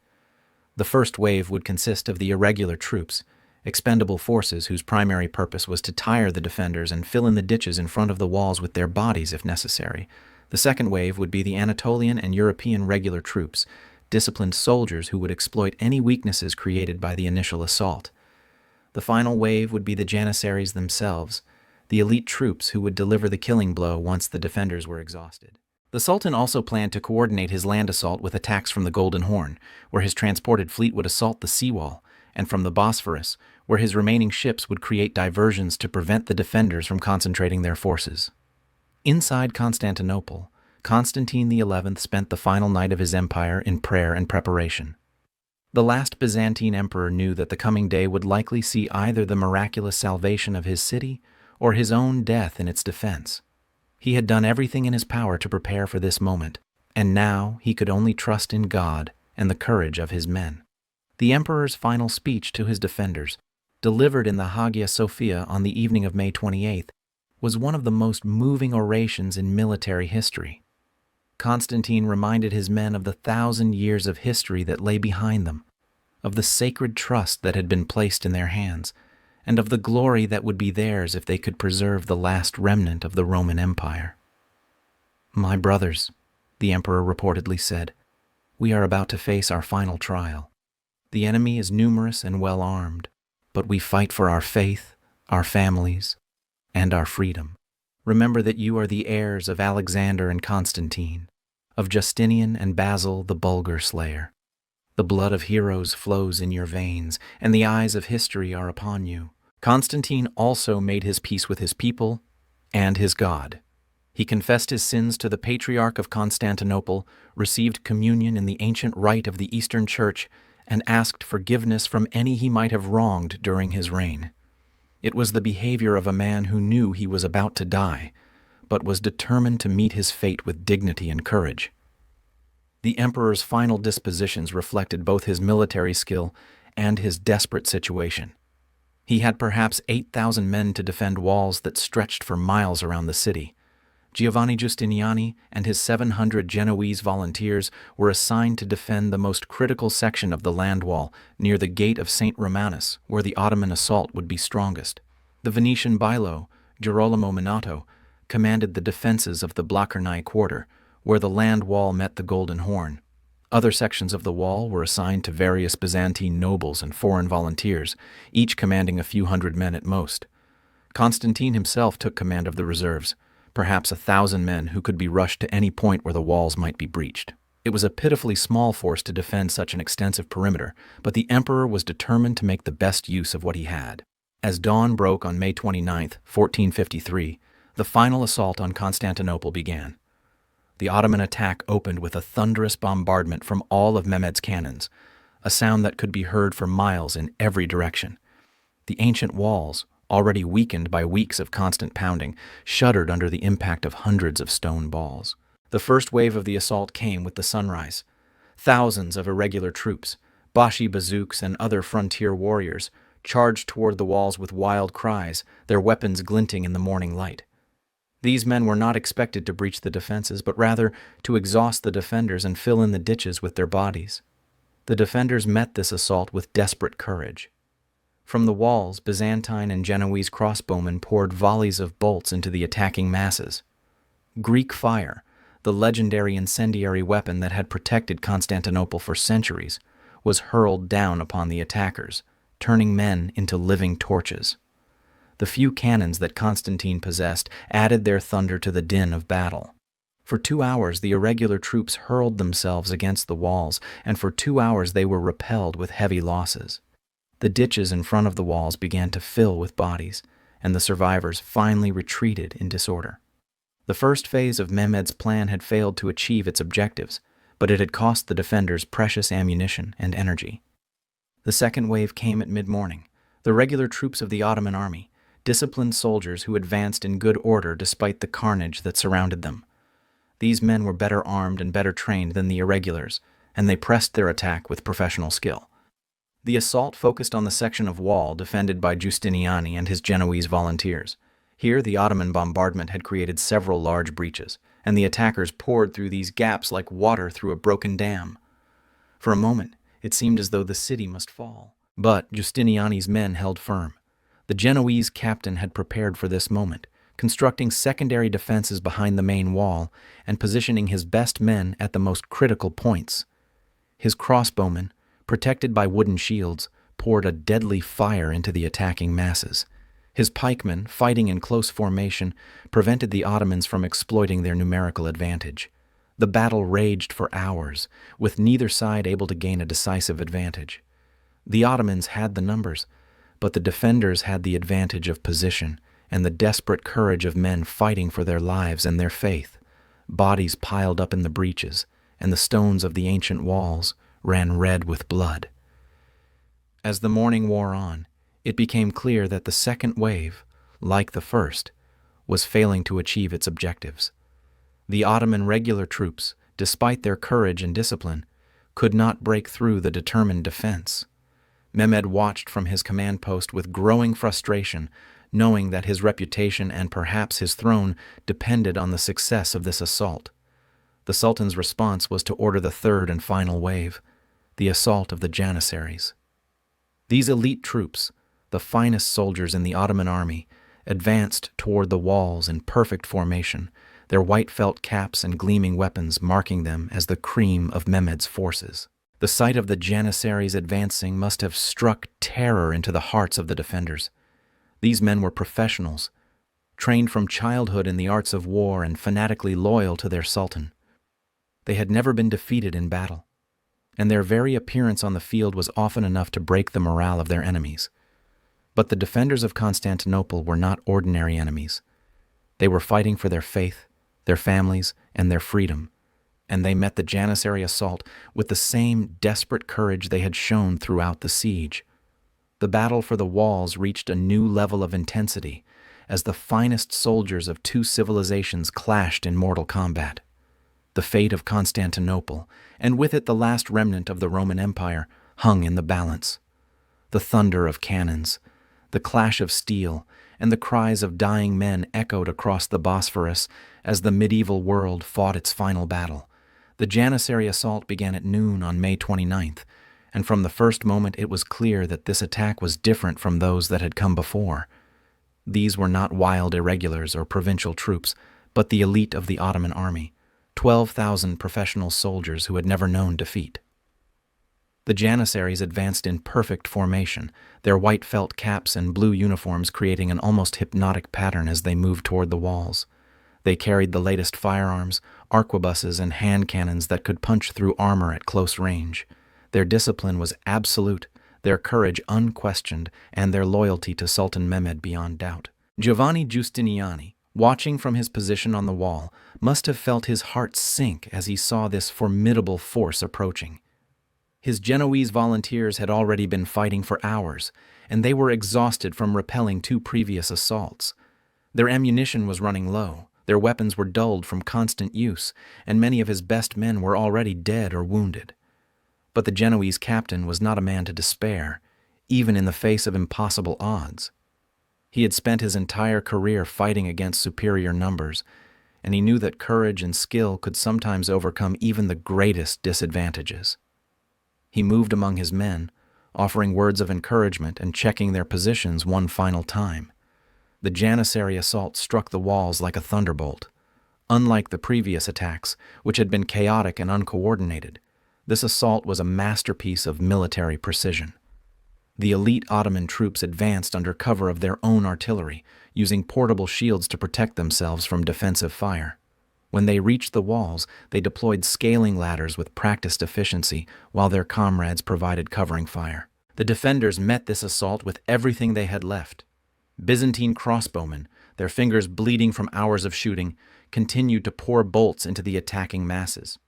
S1: The first wave would consist of the irregular troops, expendable forces whose primary purpose was to tire the defenders and fill in the ditches in front of the walls with their bodies if necessary. The second wave would be the Anatolian and European regular troops, disciplined soldiers who would exploit any weaknesses created by the initial assault. The final wave would be the Janissaries themselves, the elite troops who would deliver the killing blow once the defenders were exhausted. The Sultan also planned to coordinate his land assault with attacks from the Golden Horn, where his transported fleet would assault the seawall, and from the Bosphorus, where his remaining ships would create diversions to prevent the defenders from concentrating their forces. Inside Constantinople, Constantine XI spent the final night of his empire in prayer and preparation. The last Byzantine emperor knew that the coming day would likely see either the miraculous salvation of his city or his own death in its defense. He had done everything in his power to prepare for this moment, and now he could only trust in God and the courage of his men. The emperor's final speech to his defenders, delivered in the Hagia Sophia on the evening of May 28th, was one of the most moving orations in military history. Constantine reminded his men of the 1,000 years of history that lay behind them, of the sacred trust that had been placed in their hands, and of the glory that would be theirs if they could preserve the last remnant of the Roman Empire. "My brothers," the emperor reportedly said, "we are about to face our final trial. The enemy is numerous and well armed, but we fight for our faith, our families, and our freedom. Remember that you are the heirs of Alexander and Constantine, of Justinian and Basil the Bulgar slayer. The blood of heroes flows in your veins, and the eyes of history are upon you." Constantine also made his peace with his people and his God. He confessed his sins to the Patriarch of Constantinople, received communion in the ancient rite of the Eastern Church, and asked forgiveness from any he might have wronged during his reign. It was the behavior of a man who knew he was about to die, but was determined to meet his fate with dignity and courage. The emperor's final dispositions reflected both his military skill and his desperate situation. He had perhaps 8,000 men to defend walls that stretched for miles around the city. Giovanni Giustiniani and his 700 Genoese volunteers were assigned to defend the most critical section of the land wall near the gate of St. Romanus, where the Ottoman assault would be strongest. The Venetian bailo, Girolamo Minato, commanded the defenses of the Blachernai quarter, where the land wall met the Golden Horn. Other sections of the wall were assigned to various Byzantine nobles and foreign volunteers, each commanding a few hundred men at most. Constantine himself took command of the reserves, perhaps 1,000 men who could be rushed to any point where the walls might be breached. It was a pitifully small force to defend such an extensive perimeter, but the emperor was determined to make the best use of what he had. As dawn broke on May 29, 1453, the final assault on Constantinople began. The Ottoman attack opened with a thunderous bombardment from all of Mehmed's cannons, a sound that could be heard for miles in every direction. The ancient walls, already weakened by weeks of constant pounding, shuddered under the impact of hundreds of stone balls. The first wave of the assault came with the sunrise. Thousands of irregular troops, Bashi bazouks and other frontier warriors, charged toward the walls with wild cries, their weapons glinting in the morning light. These men were not expected to breach the defenses, but rather to exhaust the defenders and fill in the ditches with their bodies. The defenders met this assault with desperate courage. From the walls, Byzantine and Genoese crossbowmen poured volleys of bolts into the attacking masses. Greek fire, the legendary incendiary weapon that had protected Constantinople for centuries, was hurled down upon the attackers, turning men into living torches. The few cannons that Constantine possessed added their thunder to the din of battle. For 2 hours, the irregular troops hurled themselves against the walls, and for 2 hours they were repelled with heavy losses. The ditches in front of the walls began to fill with bodies, and the survivors finally retreated in disorder. The first phase of Mehmed's plan had failed to achieve its objectives, but it had cost the defenders precious ammunition and energy. The second wave came at mid-morning. The regular troops of the Ottoman army, disciplined soldiers who advanced in good order despite the carnage that surrounded them. These men were better armed and better trained than the irregulars, and they pressed their attack with professional skill. The assault focused on the section of wall defended by Giustiniani and his Genoese volunteers. Here, the Ottoman bombardment had created several large breaches, and the attackers poured through these gaps like water through a broken dam. For a moment, it seemed as though the city must fall. But Giustiniani's men held firm. The Genoese captain had prepared for this moment, constructing secondary defenses behind the main wall and positioning his best men at the most critical points. His crossbowmen, protected by wooden shields, poured a deadly fire into the attacking masses. His pikemen, fighting in close formation, prevented the Ottomans from exploiting their numerical advantage. The battle raged for hours, with neither side able to gain a decisive advantage. The Ottomans had the numbers, but the defenders had the advantage of position and the desperate courage of men fighting for their lives and their faith. Bodies piled up in the breaches, and the stones of the ancient walls ran red with blood. As the morning wore on, it became clear that the second wave, like the first, was failing to achieve its objectives. The Ottoman regular troops, despite their courage and discipline, could not break through the determined defense. Mehmed watched from his command post with growing frustration, knowing that his reputation and perhaps his throne depended on the success of this assault. The Sultan's response was to order the third and final wave, the assault of the Janissaries. These elite troops, the finest soldiers in the Ottoman army, advanced toward the walls in perfect formation, their white felt caps and gleaming weapons marking them as the cream of Mehmed's forces. The sight of the Janissaries advancing must have struck terror into the hearts of the defenders. These men were professionals, trained from childhood in the arts of war and fanatically loyal to their sultan. They had never been defeated in battle, and their very appearance on the field was often enough to break the morale of their enemies. But the defenders of Constantinople were not ordinary enemies. They were fighting for their faith, their families, and their freedom, and they met the Janissary assault with the same desperate courage they had shown throughout the siege. The battle for the walls reached a new level of intensity as the finest soldiers of two civilizations clashed in mortal combat. The fate of Constantinople, and with it the last remnant of the Roman Empire, hung in the balance. The thunder of cannons, the clash of steel, and the cries of dying men echoed across the Bosphorus as the medieval world fought its final battle. The Janissary assault began at noon on May 29th, and from the first moment it was clear that this attack was different from those that had come before. These were not wild irregulars or provincial troops, but the elite of the Ottoman army, 12,000 professional soldiers who had never known defeat. The Janissaries advanced in perfect formation, their white felt caps and blue uniforms creating an almost hypnotic pattern as they moved toward the walls. They carried the latest firearms, arquebuses, and hand cannons that could punch through armor at close range. Their discipline was absolute, their courage unquestioned, and their loyalty to Sultan Mehmed beyond doubt. Giovanni Giustiniani, watching from his position on the wall, must have felt his heart sink as he saw this formidable force approaching. His Genoese volunteers had already been fighting for hours, and they were exhausted from repelling two previous assaults. Their ammunition was running low, their weapons were dulled from constant use, and many of his best men were already dead or wounded. But the Genoese captain was not a man to despair, even in the face of impossible odds. He had spent his entire career fighting against superior numbers, and he knew that courage and skill could sometimes overcome even the greatest disadvantages. He moved among his men, offering words of encouragement and checking their positions one final time. The Janissary assault struck the walls like a thunderbolt. Unlike the previous attacks, which had been chaotic and uncoordinated, this assault was a masterpiece of military precision. The elite Ottoman troops advanced under cover of their own artillery, using portable shields to protect themselves from defensive fire. When they reached the walls, they deployed scaling ladders with practiced efficiency, while their comrades provided covering fire. The defenders met this assault with everything they had left. Byzantine crossbowmen, their fingers bleeding from hours of shooting, continued to pour bolts into the attacking masses.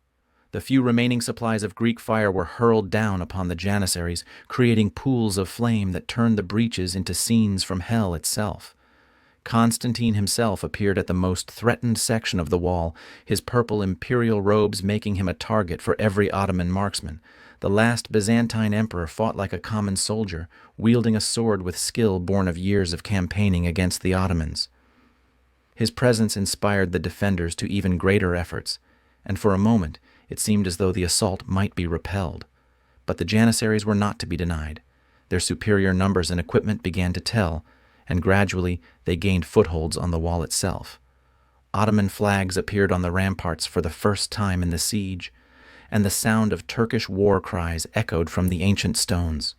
S1: The few remaining supplies of Greek fire were hurled down upon the Janissaries, creating pools of flame that turned the breaches into scenes from hell itself. Constantine himself appeared at the most threatened section of the wall, his purple imperial robes making him a target for every Ottoman marksman. The last Byzantine emperor fought like a common soldier, wielding a sword with skill born of years of campaigning against the Ottomans. His presence inspired the defenders to even greater efforts, and for a moment it seemed as though the assault might be repelled. But the Janissaries were not to be denied. Their superior numbers and equipment began to tell, and gradually they gained footholds on the wall itself. Ottoman flags appeared on the ramparts for the first time in the siege, and the sound of Turkish war cries echoed from the ancient stones.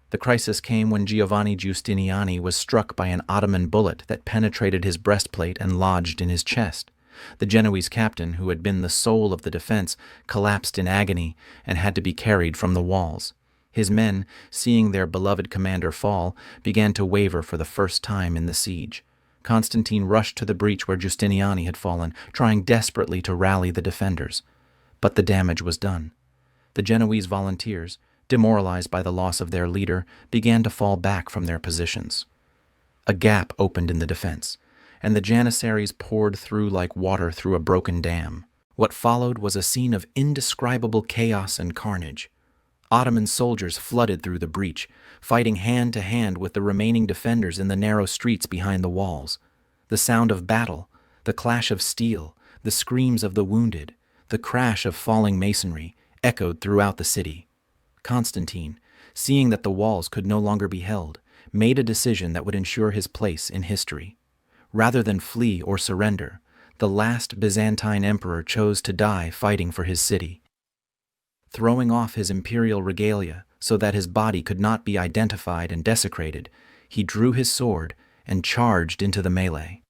S1: The crisis came when Giovanni Giustiniani was struck by an Ottoman bullet that penetrated his breastplate and lodged in his chest. The Genoese captain, who had been the soul of the defense, collapsed in agony and had to be carried from the walls. His men, seeing their beloved commander fall, began to waver for the first time in the siege. Constantine rushed to the breach where Giustiniani had fallen, trying desperately to rally the defenders. But the damage was done. The Genoese volunteers, demoralized by the loss of their leader, began to fall back from their positions. A gap opened in the defense, and the Janissaries poured through like water through a broken dam. What followed was a scene of indescribable chaos and carnage. Ottoman soldiers flooded through the breach, fighting hand to hand with the remaining defenders in the narrow streets behind the walls. The sound of battle, the clash of steel, the screams of the wounded, the crash of falling masonry echoed throughout the city. Constantine, seeing that the walls could no longer be held, made a decision that would ensure his place in history. Rather than flee or surrender, the last Byzantine emperor chose to die fighting for his city. Throwing off his imperial regalia so that his body could not be identified and desecrated, he drew his sword and charged into the melee.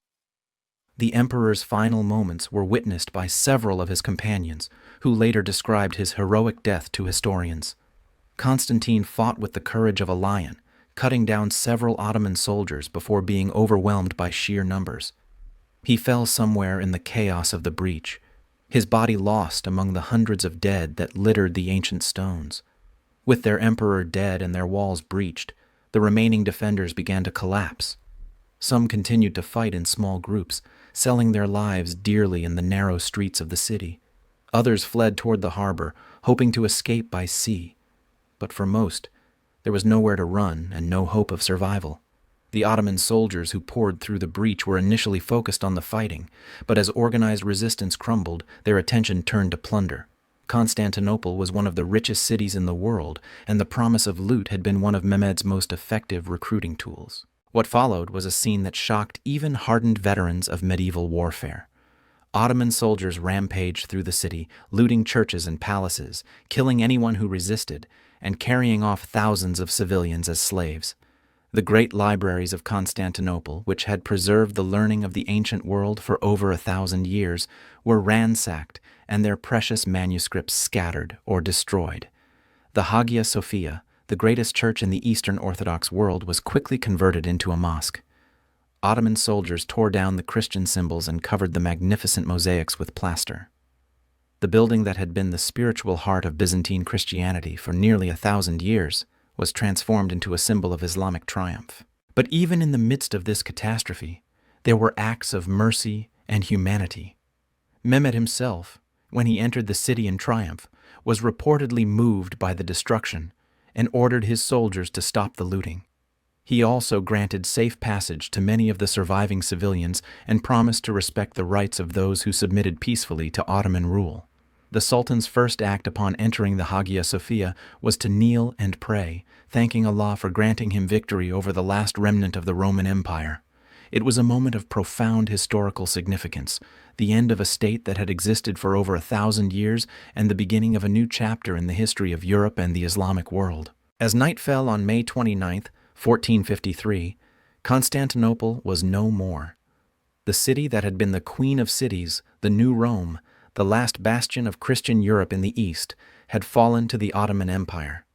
S1: The emperor's final moments were witnessed by several of his companions, who later described his heroic death to historians. Constantine fought with the courage of a lion, cutting down several Ottoman soldiers before being overwhelmed by sheer numbers. He fell somewhere in the chaos of the breach, his body lost among the hundreds of dead that littered the ancient stones. With their emperor dead and their walls breached, the remaining defenders began to collapse. Some continued to fight in small groups, selling their lives dearly in the narrow streets of the city. Others fled toward the harbor, hoping to escape by sea. But for most, there was nowhere to run and no hope of survival. The Ottoman soldiers who poured through the breach were initially focused on the fighting, but as organized resistance crumbled, their attention turned to plunder. Constantinople was one of the richest cities in the world, and the promise of loot had been one of Mehmed's most effective recruiting tools. What followed was a scene that shocked even hardened veterans of medieval warfare. Ottoman soldiers rampaged through the city, looting churches and palaces, killing anyone who resisted, and carrying off thousands of civilians as slaves. The great libraries of Constantinople, which had preserved the learning of the ancient world for over 1,000 years, were ransacked and their precious manuscripts scattered or destroyed. The Hagia Sophia, the greatest church in the Eastern Orthodox world, was quickly converted into a mosque. Ottoman soldiers tore down the Christian symbols and covered the magnificent mosaics with plaster. The building that had been the spiritual heart of Byzantine Christianity for nearly 1,000 years was transformed into a symbol of Islamic triumph. But even in the midst of this catastrophe, there were acts of mercy and humanity. Mehmed himself, when he entered the city in triumph, was reportedly moved by the destruction and ordered his soldiers to stop the looting. He also granted safe passage to many of the surviving civilians and promised to respect the rights of those who submitted peacefully to Ottoman rule. The Sultan's first act upon entering the Hagia Sophia was to kneel and pray, thanking Allah for granting him victory over the last remnant of the Roman Empire. It was a moment of profound historical significance, the end of a state that had existed for over 1,000 years and the beginning of a new chapter in the history of Europe and the Islamic world. As night fell on May 29, 1453, Constantinople was no more. The city that had been the queen of cities, the New Rome, the last bastion of Christian Europe in the East, had fallen to the Ottoman Empire.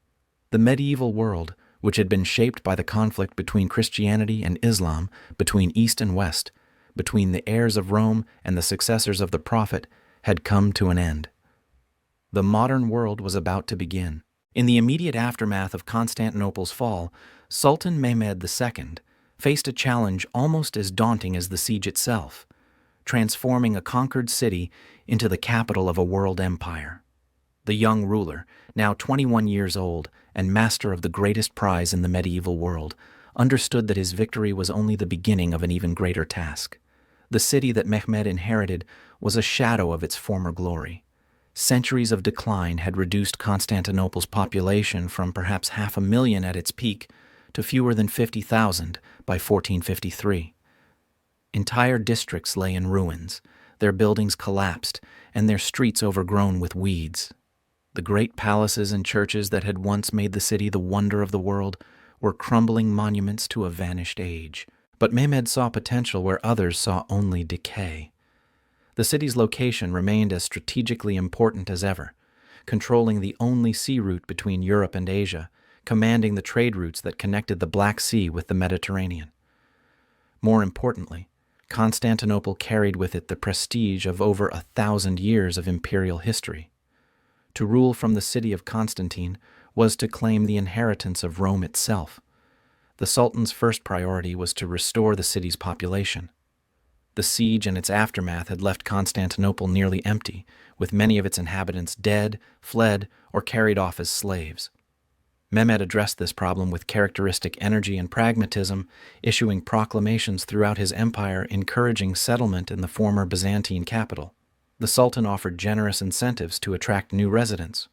S1: The medieval world, which had been shaped by the conflict between Christianity and Islam, between East and West, between the heirs of Rome and the successors of the Prophet, had come to an end. The modern world was about to begin. In the immediate aftermath of Constantinople's fall, Sultan Mehmed II faced a challenge almost as daunting as the siege itself, transforming a conquered city into the capital of a world empire. The young ruler, now 21 years old and master of the greatest prize in the medieval world, understood that his victory was only the beginning of an even greater task. The city that Mehmed inherited was a shadow of its former glory. Centuries of decline had reduced Constantinople's population from perhaps 500,000 at its peak to fewer than 50,000 by 1453. Entire districts lay in ruins, their buildings collapsed, and their streets overgrown with weeds. The great palaces and churches that had once made the city the wonder of the world were crumbling monuments to a vanished age. But Mehmed saw potential where others saw only decay. The city's location remained as strategically important as ever, controlling the only sea route between Europe and Asia, commanding the trade routes that connected the Black Sea with the Mediterranean. More importantly, Constantinople carried with it the prestige of over 1,000 years of imperial history. To rule from the city of Constantine was to claim the inheritance of Rome itself. The Sultan's first priority was to restore the city's population. The siege and its aftermath had left Constantinople nearly empty, with many of its inhabitants dead, fled, or carried off as slaves. Mehmed addressed this problem with characteristic energy and pragmatism, issuing proclamations throughout his empire encouraging settlement in the former Byzantine capital. The Sultan offered generous incentives to attract new residents.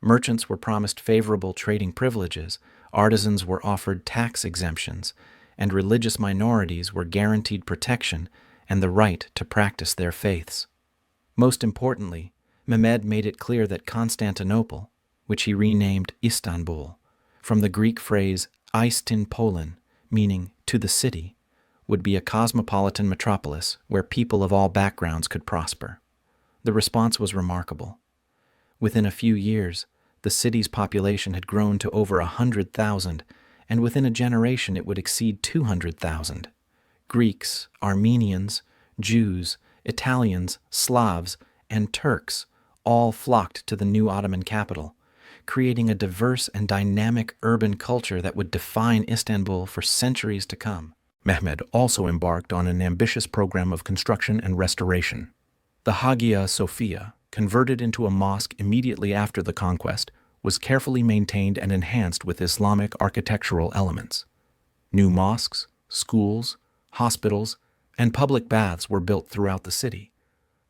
S1: Merchants were promised favorable trading privileges, artisans were offered tax exemptions, and religious minorities were guaranteed protection and the right to practice their faiths. Most importantly, Mehmed made it clear that Constantinople, which he renamed Istanbul, from the Greek phrase Eistin Polin, meaning to the city, would be a cosmopolitan metropolis where people of all backgrounds could prosper. The response was remarkable. Within a few years, the city's population had grown to over 100,000, and within a generation it would exceed 200,000. Greeks, Armenians, Jews, Italians, Slavs, and Turks all flocked to the new Ottoman capital, creating a diverse and dynamic urban culture that would define Istanbul for centuries to come. Mehmed also embarked on an ambitious program of construction and restoration. The Hagia Sophia, converted into a mosque immediately after the conquest, was carefully maintained and enhanced with Islamic architectural elements. New mosques, schools, hospitals, and public baths were built throughout the city.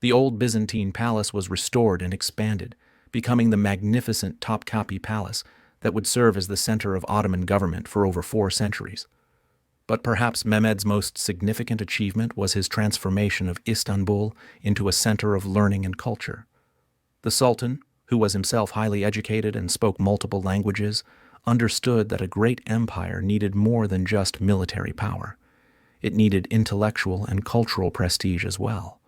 S1: The old Byzantine palace was restored and expanded, becoming the magnificent Topkapi Palace that would serve as the center of Ottoman government for over 4 centuries. But perhaps Mehmed's most significant achievement was his transformation of Istanbul into a center of learning and culture. The Sultan, who was himself highly educated and spoke multiple languages, understood that a great empire needed more than just military power. It needed intellectual and cultural prestige as well.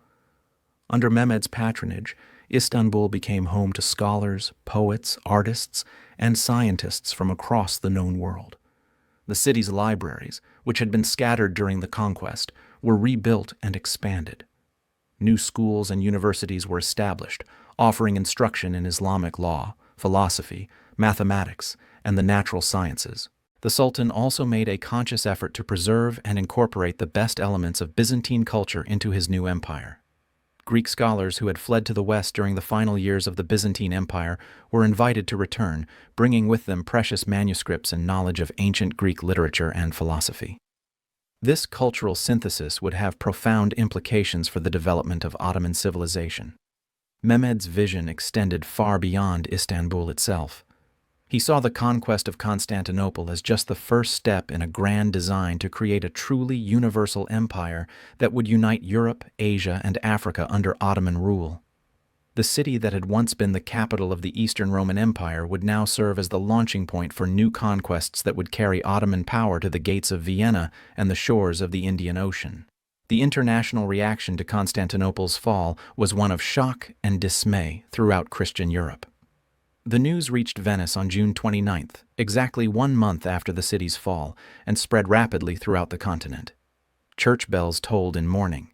S1: Under Mehmed's patronage, Istanbul became home to scholars, poets, artists, and scientists from across the known world. The city's libraries, which had been scattered during the conquest, were rebuilt and expanded. New schools and universities were established, offering instruction in Islamic law, philosophy, mathematics, and the natural sciences. The Sultan also made a conscious effort to preserve and incorporate the best elements of Byzantine culture into his new empire. Greek scholars who had fled to the west during the final years of the Byzantine Empire were invited to return, bringing with them precious manuscripts and knowledge of ancient Greek literature and philosophy. This cultural synthesis would have profound implications for the development of Ottoman civilization. Mehmed's vision extended far beyond Istanbul itself. He saw the conquest of Constantinople as just the first step in a grand design to create a truly universal empire that would unite Europe, Asia, and Africa under Ottoman rule. The city that had once been the capital of the Eastern Roman Empire would now serve as the launching point for new conquests that would carry Ottoman power to the gates of Vienna and the shores of the Indian Ocean. The international reaction to Constantinople's fall was one of shock and dismay throughout Christian Europe. The news reached Venice on June 29th, exactly 1 month after the city's fall, and spread rapidly throughout the continent. Church bells tolled in mourning,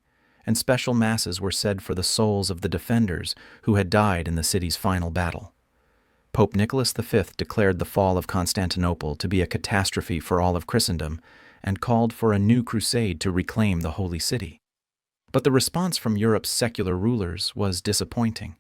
S1: and special masses were said for the souls of the defenders who had died in the city's final battle. Pope Nicholas V declared the fall of Constantinople to be a catastrophe for all of Christendom and called for a new crusade to reclaim the Holy City. But the response from Europe's secular rulers was disappointing.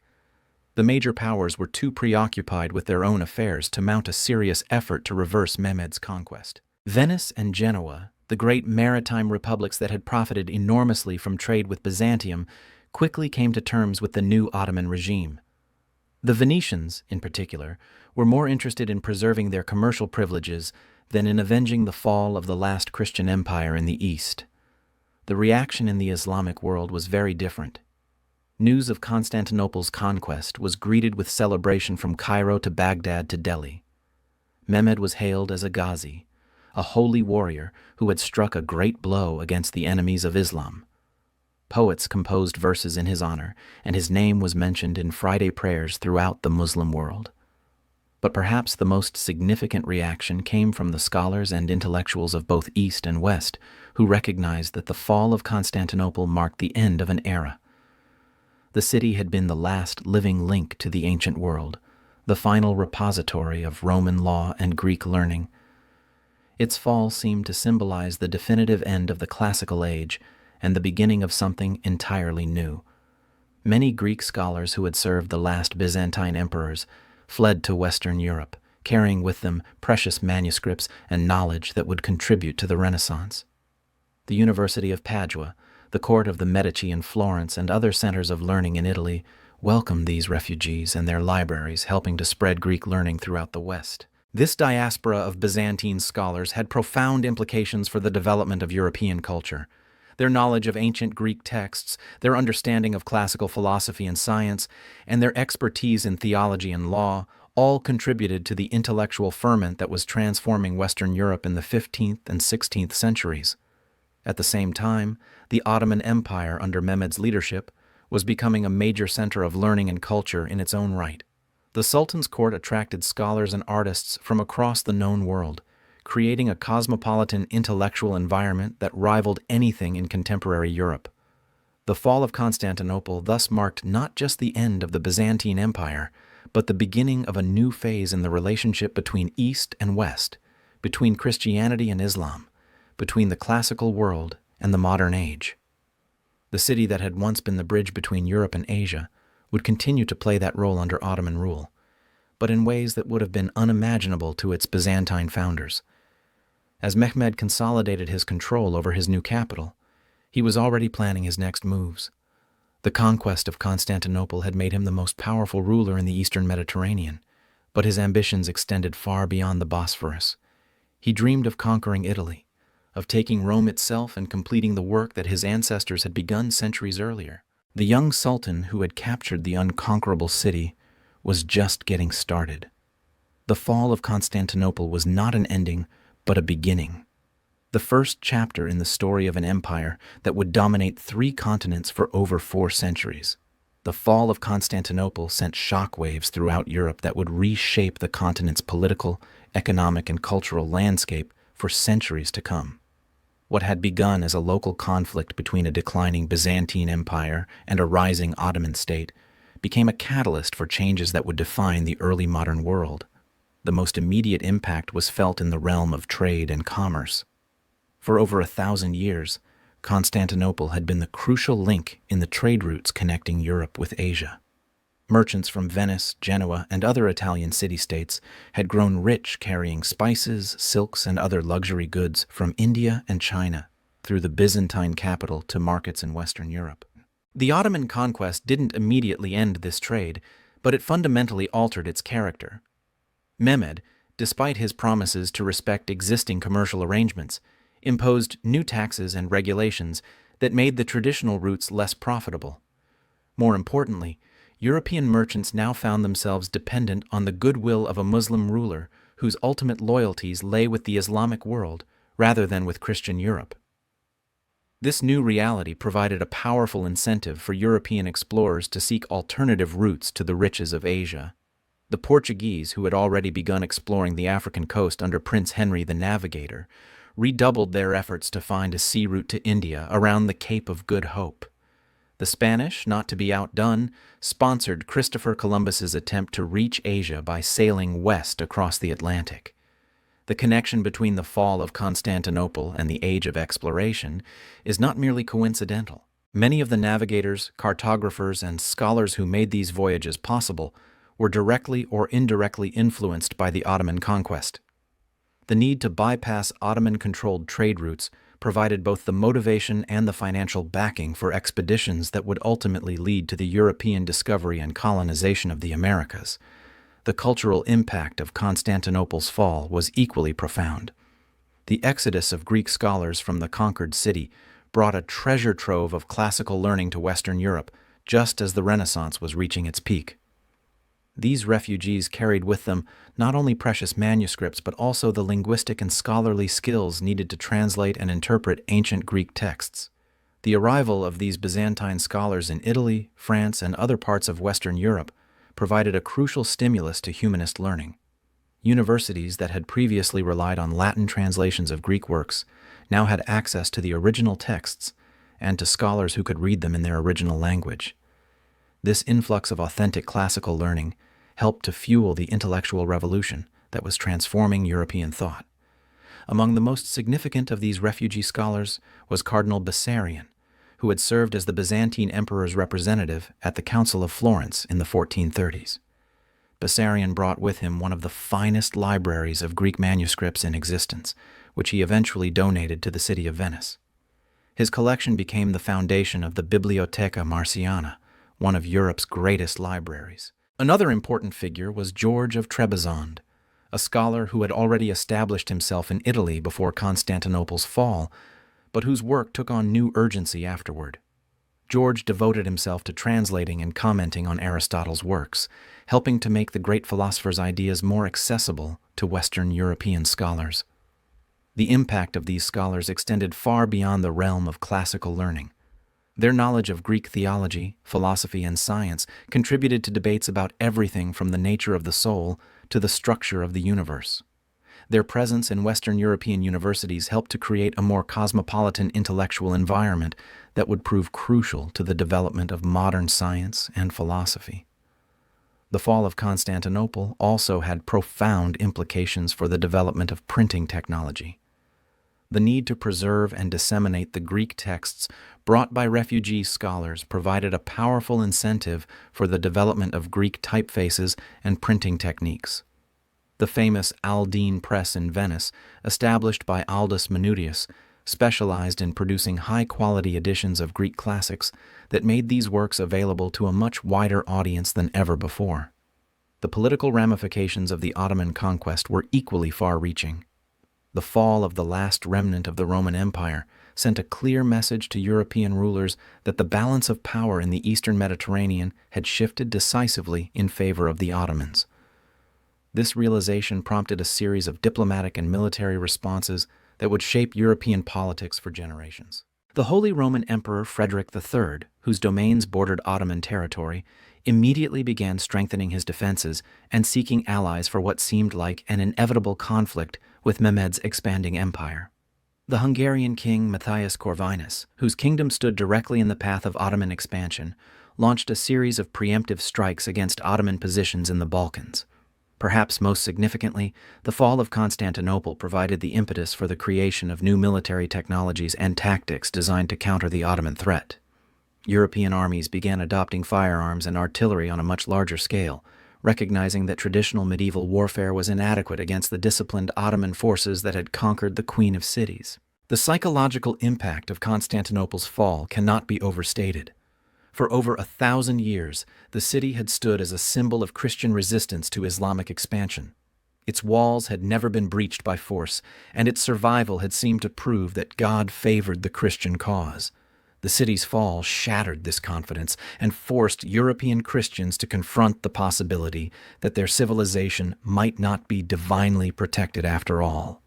S1: The major powers were too preoccupied with their own affairs to mount a serious effort to reverse Mehmed's conquest. Venice and Genoa, the great maritime republics that had profited enormously from trade with Byzantium, quickly came to terms with the new Ottoman regime. The Venetians, in particular, were more interested in preserving their commercial privileges than in avenging the fall of the last Christian empire in the East. The reaction in the Islamic world was very different. News of Constantinople's conquest was greeted with celebration from Cairo to Baghdad to Delhi. Mehmed was hailed as a Ghazi, a holy warrior who had struck a great blow against the enemies of Islam. Poets composed verses in his honor, and his name was mentioned in Friday prayers throughout the Muslim world. But perhaps the most significant reaction came from the scholars and intellectuals of both East and West, who recognized that the fall of Constantinople marked the end of an era. The city had been the last living link to the ancient world, the final repository of Roman law and Greek learning. Its fall seemed to symbolize the definitive end of the classical age and the beginning of something entirely new. Many Greek scholars who had served the last Byzantine emperors fled to Western Europe, carrying with them precious manuscripts and knowledge that would contribute to the Renaissance. The University of Padua, the court of the Medici in Florence, and other centers of learning in Italy welcomed these refugees and their libraries, helping to spread Greek learning throughout the West. This diaspora of Byzantine scholars had profound implications for the development of European culture. Their knowledge of ancient Greek texts, their understanding of classical philosophy and science, and their expertise in theology and law all contributed to the intellectual ferment that was transforming Western Europe in the 15th and 16th centuries. At the same time, the Ottoman Empire under Mehmed's leadership was becoming a major center of learning and culture in its own right. The Sultan's court attracted scholars and artists from across the known world, creating a cosmopolitan intellectual environment that rivaled anything in contemporary Europe. The fall of Constantinople thus marked not just the end of the Byzantine Empire, but the beginning of a new phase in the relationship between East and West, between Christianity and Islam, between the classical world and the modern age. The city that had once been the bridge between Europe and Asia would continue to play that role under Ottoman rule, but in ways that would have been unimaginable to its Byzantine founders. As Mehmed consolidated his control over his new capital, he was already planning his next moves. The conquest of Constantinople had made him the most powerful ruler in the Eastern Mediterranean, but his ambitions extended far beyond the Bosphorus. He dreamed of conquering Italy, of taking Rome itself and completing the work that his ancestors had begun centuries earlier. The young sultan who had captured the unconquerable city was just getting started. The fall of Constantinople was not an ending, but a beginning. The first chapter in the story of an empire that would dominate 3 continents for over 4 centuries. The fall of Constantinople sent shockwaves throughout Europe that would reshape the continent's political, economic, and cultural landscape for centuries to come. What had begun as a local conflict between a declining Byzantine Empire and a rising Ottoman state became a catalyst for changes that would define the early modern world. The most immediate impact was felt in the realm of trade and commerce. For over 1,000 years, Constantinople had been the crucial link in the trade routes connecting Europe with Asia. Merchants from Venice, Genoa, and other Italian city-states had grown rich carrying spices, silks, and other luxury goods from India and China through the Byzantine capital to markets in Western Europe. The Ottoman conquest didn't immediately end this trade, but it fundamentally altered its character. Mehmed, despite his promises to respect existing commercial arrangements, imposed new taxes and regulations that made the traditional routes less profitable. More importantly, European merchants now found themselves dependent on the goodwill of a Muslim ruler whose ultimate loyalties lay with the Islamic world rather than with Christian Europe. This new reality provided a powerful incentive for European explorers to seek alternative routes to the riches of Asia. The Portuguese, who had already begun exploring the African coast under Prince Henry the Navigator, redoubled their efforts to find a sea route to India around the Cape of Good Hope. The Spanish, not to be outdone, sponsored Christopher Columbus's attempt to reach Asia by sailing west across the Atlantic. The connection between the fall of Constantinople and the Age of Exploration is not merely coincidental. Many of the navigators, cartographers, and scholars who made these voyages possible were directly or indirectly influenced by the Ottoman conquest. The need to bypass Ottoman-controlled trade routes provided both the motivation and the financial backing for expeditions that would ultimately lead to the European discovery and colonization of the Americas. The cultural impact of Constantinople's fall was equally profound. The exodus of Greek scholars from the conquered city brought a treasure trove of classical learning to Western Europe, just as the Renaissance was reaching its peak. These refugees carried with them not only precious manuscripts but also the linguistic and scholarly skills needed to translate and interpret ancient Greek texts. The arrival of these Byzantine scholars in Italy, France, and other parts of Western Europe provided a crucial stimulus to humanist learning. Universities that had previously relied on Latin translations of Greek works now had access to the original texts and to scholars who could read them in their original language. This influx of authentic classical learning helped to fuel the intellectual revolution that was transforming European thought. Among the most significant of these refugee scholars was Cardinal Bessarion, who had served as the Byzantine Emperor's representative at the Council of Florence in the 1430s. Bessarion brought with him one of the finest libraries of Greek manuscripts in existence, which he eventually donated to the city of Venice. His collection became the foundation of the Bibliotheca Marciana, one of Europe's greatest libraries. Another important figure was George of Trebizond, a scholar who had already established himself in Italy before Constantinople's fall, but whose work took on new urgency afterward. George devoted himself to translating and commenting on Aristotle's works, helping to make the great philosopher's ideas more accessible to Western European scholars. The impact of these scholars extended far beyond the realm of classical learning. Their knowledge of Greek theology, philosophy, and science contributed to debates about everything from the nature of the soul to the structure of the universe. Their presence in Western European universities helped to create a more cosmopolitan intellectual environment that would prove crucial to the development of modern science and philosophy. The fall of Constantinople also had profound implications for the development of printing technology. The need to preserve and disseminate the Greek texts brought by refugee scholars provided a powerful incentive for the development of Greek typefaces and printing techniques. The famous Aldine Press in Venice, established by Aldus Manutius, specialized in producing high-quality editions of Greek classics that made these works available to a much wider audience than ever before. The political ramifications of the Ottoman conquest were equally far-reaching. The fall of the last remnant of the Roman Empire sent a clear message to European rulers that the balance of power in the Eastern Mediterranean had shifted decisively in favor of the Ottomans. This realization prompted a series of diplomatic and military responses that would shape European politics for generations. The Holy Roman Emperor Frederick III, whose domains bordered Ottoman territory, immediately began strengthening his defenses and seeking allies for what seemed like an inevitable conflict with Mehmed's expanding empire. The Hungarian king Matthias Corvinus, whose kingdom stood directly in the path of Ottoman expansion, launched a series of preemptive strikes against Ottoman positions in the Balkans. Perhaps most significantly, the fall of Constantinople provided the impetus for the creation of new military technologies and tactics designed to counter the Ottoman threat. European armies began adopting firearms and artillery on a much larger scale, recognizing that traditional medieval warfare was inadequate against the disciplined Ottoman forces that had conquered the Queen of Cities. The psychological impact of Constantinople's fall cannot be overstated. For over 1,000 years, the city had stood as a symbol of Christian resistance to Islamic expansion. Its walls had never been breached by force, and its survival had seemed to prove that God favored the Christian cause. The city's fall shattered this confidence and forced European Christians to confront the possibility that their civilization might not be divinely protected after all.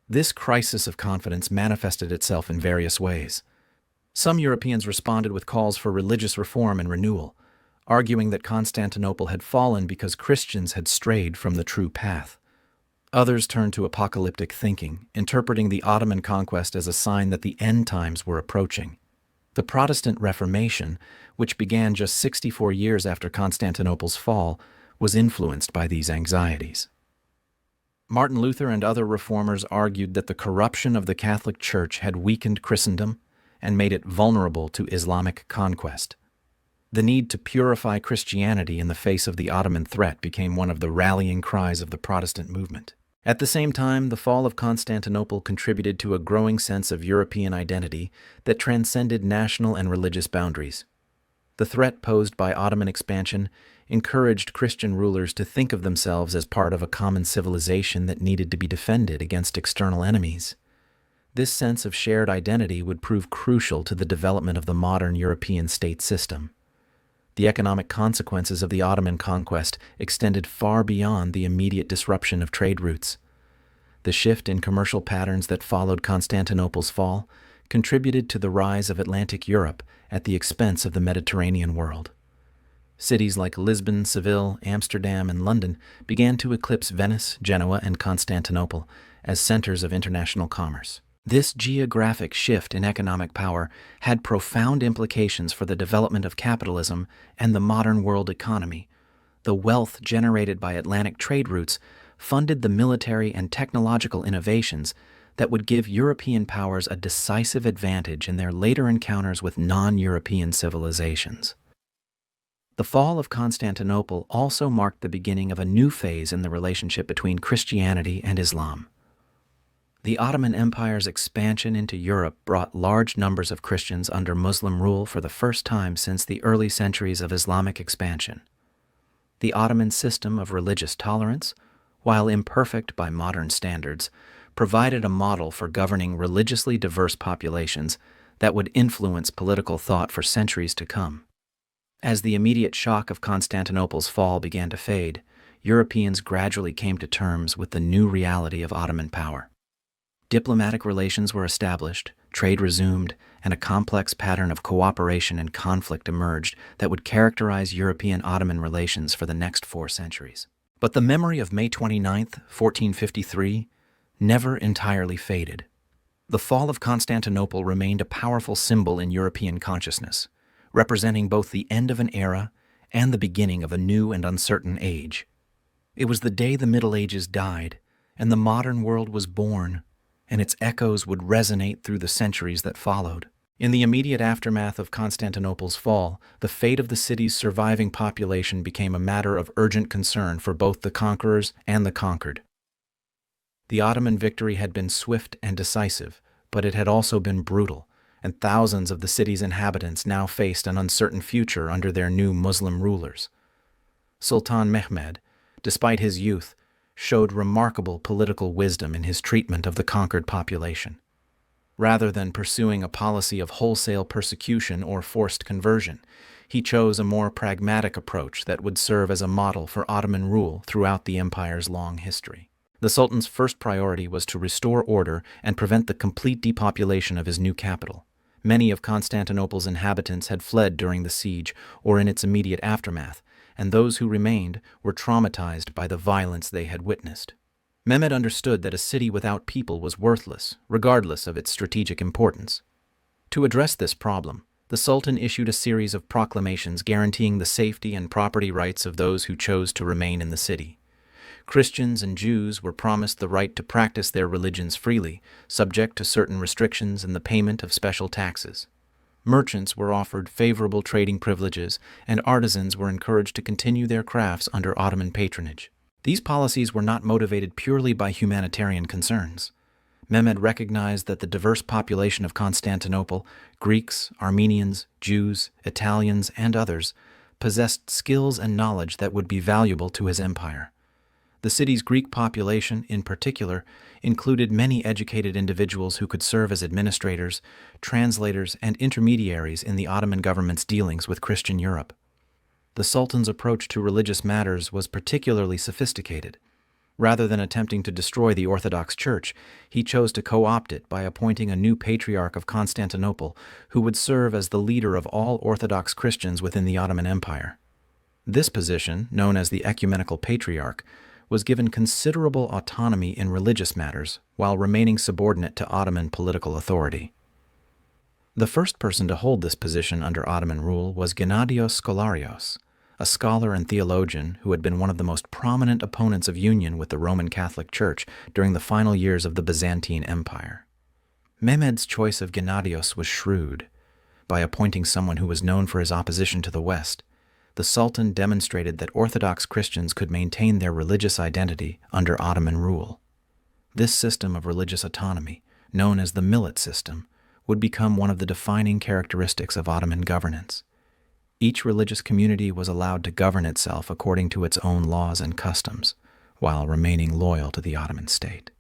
S1: This crisis of confidence manifested itself in various ways. Some Europeans responded with calls for religious reform and renewal, arguing that Constantinople had fallen because Christians had strayed from the true path. Others turned to apocalyptic thinking, interpreting the Ottoman conquest as a sign that the end times were approaching. The Protestant Reformation, which began just 64 years after Constantinople's fall, was influenced by these anxieties. Martin Luther and other reformers argued that the corruption of the Catholic Church had weakened Christendom and made it vulnerable to Islamic conquest. The need to purify Christianity in the face of the Ottoman threat became one of the rallying cries of the Protestant movement. At the same time, the fall of Constantinople contributed to a growing sense of European identity that transcended national and religious boundaries. The threat posed by Ottoman expansion encouraged Christian rulers to think of themselves as part of a common civilization that needed to be defended against external enemies. This sense of shared identity would prove crucial to the development of the modern European state system. The economic consequences of the Ottoman conquest extended far beyond the immediate disruption of trade routes. The shift in commercial patterns that followed Constantinople's fall contributed to the rise of Atlantic Europe at the expense of the Mediterranean world. Cities like Lisbon, Seville, Amsterdam, and London began to eclipse Venice, Genoa, and Constantinople as centers of international commerce. This geographic shift in economic power had profound implications for the development of capitalism and the modern world economy. The wealth generated by Atlantic trade routes funded the military and technological innovations that would give European powers a decisive advantage in their later encounters with non-European civilizations. The fall of Constantinople also marked the beginning of a new phase in the relationship between Christianity and Islam. The Ottoman Empire's expansion into Europe brought large numbers of Christians under Muslim rule for the first time since the early centuries of Islamic expansion. The Ottoman system of religious tolerance, while imperfect by modern standards, provided a model for governing religiously diverse populations that would influence political thought for centuries to come. As the immediate shock of Constantinople's fall began to fade, Europeans gradually came to terms with the new reality of Ottoman power. Diplomatic relations were established, trade resumed, and a complex pattern of cooperation and conflict emerged that would characterize European-Ottoman relations for the next 4 centuries. But the memory of May 29, 1453, never entirely faded. The fall of Constantinople remained a powerful symbol in European consciousness, representing both the end of an era and the beginning of a new and uncertain age. It was the day the Middle Ages died, and the modern world was born, and its echoes would resonate through the centuries that followed. In the immediate aftermath of Constantinople's fall, the fate of the city's surviving population became a matter of urgent concern for both the conquerors and the conquered. The Ottoman victory had been swift and decisive, but it had also been brutal, and thousands of the city's inhabitants now faced an uncertain future under their new Muslim rulers. Sultan Mehmed, despite his youth, showed remarkable political wisdom in his treatment of the conquered population. Rather than pursuing a policy of wholesale persecution or forced conversion, he chose a more pragmatic approach that would serve as a model for Ottoman rule throughout the empire's long history. The Sultan's first priority was to restore order and prevent the complete depopulation of his new capital. Many of Constantinople's inhabitants had fled during the siege or in its immediate aftermath, and those who remained were traumatized by the violence they had witnessed. Mehmed understood that a city without people was worthless, regardless of its strategic importance. To address this problem, the Sultan issued a series of proclamations guaranteeing the safety and property rights of those who chose to remain in the city. Christians and Jews were promised the right to practice their religions freely, subject to certain restrictions and the payment of special taxes. Merchants were offered favorable trading privileges, and artisans were encouraged to continue their crafts under Ottoman patronage. These policies were not motivated purely by humanitarian concerns. Mehmed recognized that the diverse population of Constantinople, Greeks, Armenians, Jews, Italians, and others, possessed skills and knowledge that would be valuable to his empire. The city's Greek population, in particular, included many educated individuals who could serve as administrators, translators, and intermediaries in the Ottoman government's dealings with Christian Europe. The Sultan's approach to religious matters was particularly sophisticated. Rather than attempting to destroy the Orthodox Church, he chose to co-opt it by appointing a new Patriarch of Constantinople who would serve as the leader of all Orthodox Christians within the Ottoman Empire. This position, known as the Ecumenical Patriarch, was given considerable autonomy in religious matters while remaining subordinate to Ottoman political authority. The first person to hold this position under Ottoman rule was Gennadios Scholarios, a scholar and theologian who had been one of the most prominent opponents of union with the Roman Catholic Church during the final years of the Byzantine Empire. Mehmed's choice of Gennadios was shrewd. By appointing someone who was known for his opposition to the West, the Sultan demonstrated that Orthodox Christians could maintain their religious identity under Ottoman rule. This system of religious autonomy, known as the millet system, would become one of the defining characteristics of Ottoman governance. Each religious community was allowed to govern itself according to its own laws and customs, while remaining loyal to the Ottoman state.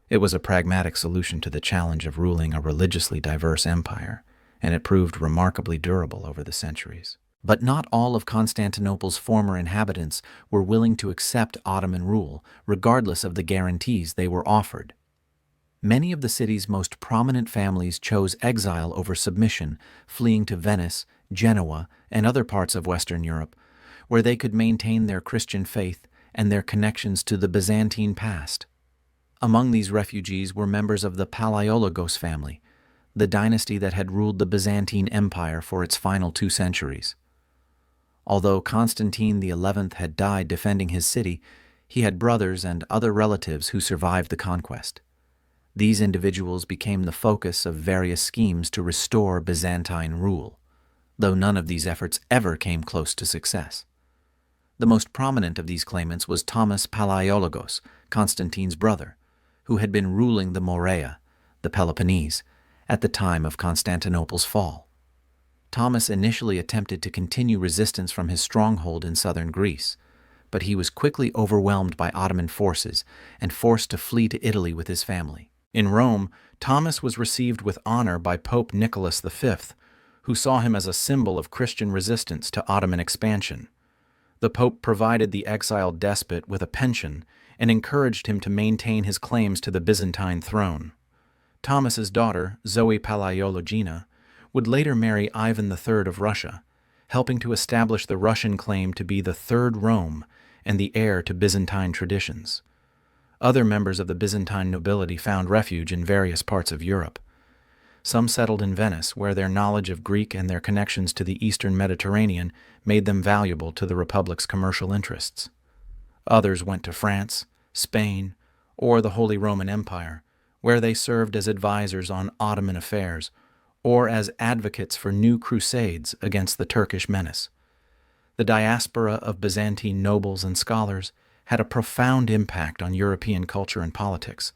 S1: It was a pragmatic solution to the challenge of ruling a religiously diverse empire, and it proved remarkably durable over the centuries. But not all of Constantinople's former inhabitants were willing to accept Ottoman rule, regardless of the guarantees they were offered. Many of the city's most prominent families chose exile over submission, fleeing to Venice, Genoa, and other parts of Western Europe, where they could maintain their Christian faith and their connections to the Byzantine past. Among these refugees were members of the Palaiologos family, the dynasty that had ruled the Byzantine Empire for its final 2 centuries. Although Constantine XI had died defending his city, he had brothers and other relatives who survived the conquest. These individuals became the focus of various schemes to restore Byzantine rule, though none of these efforts ever came close to success. The most prominent of these claimants was Thomas Palaiologos, Constantine's brother, who had been ruling the Morea, the Peloponnese, at the time of Constantinople's fall. Thomas initially attempted to continue resistance from his stronghold in southern Greece, but he was quickly overwhelmed by Ottoman forces and forced to flee to Italy with his family. In Rome, Thomas was received with honor by Pope Nicholas V, who saw him as a symbol of Christian resistance to Ottoman expansion. The Pope provided the exiled despot with a pension and encouraged him to maintain his claims to the Byzantine throne. Thomas's daughter, Zoe Palaiologina, would later marry Ivan III of Russia, helping to establish the Russian claim to be the Third Rome and the heir to Byzantine traditions. Other members of the Byzantine nobility found refuge in various parts of Europe. Some settled in Venice, where their knowledge of Greek and their connections to the Eastern Mediterranean made them valuable to the Republic's commercial interests. Others went to France, Spain, or the Holy Roman Empire, where they served as advisors on Ottoman affairs, or as advocates for new crusades against the Turkish menace. The diaspora of Byzantine nobles and scholars had a profound impact on European culture and politics.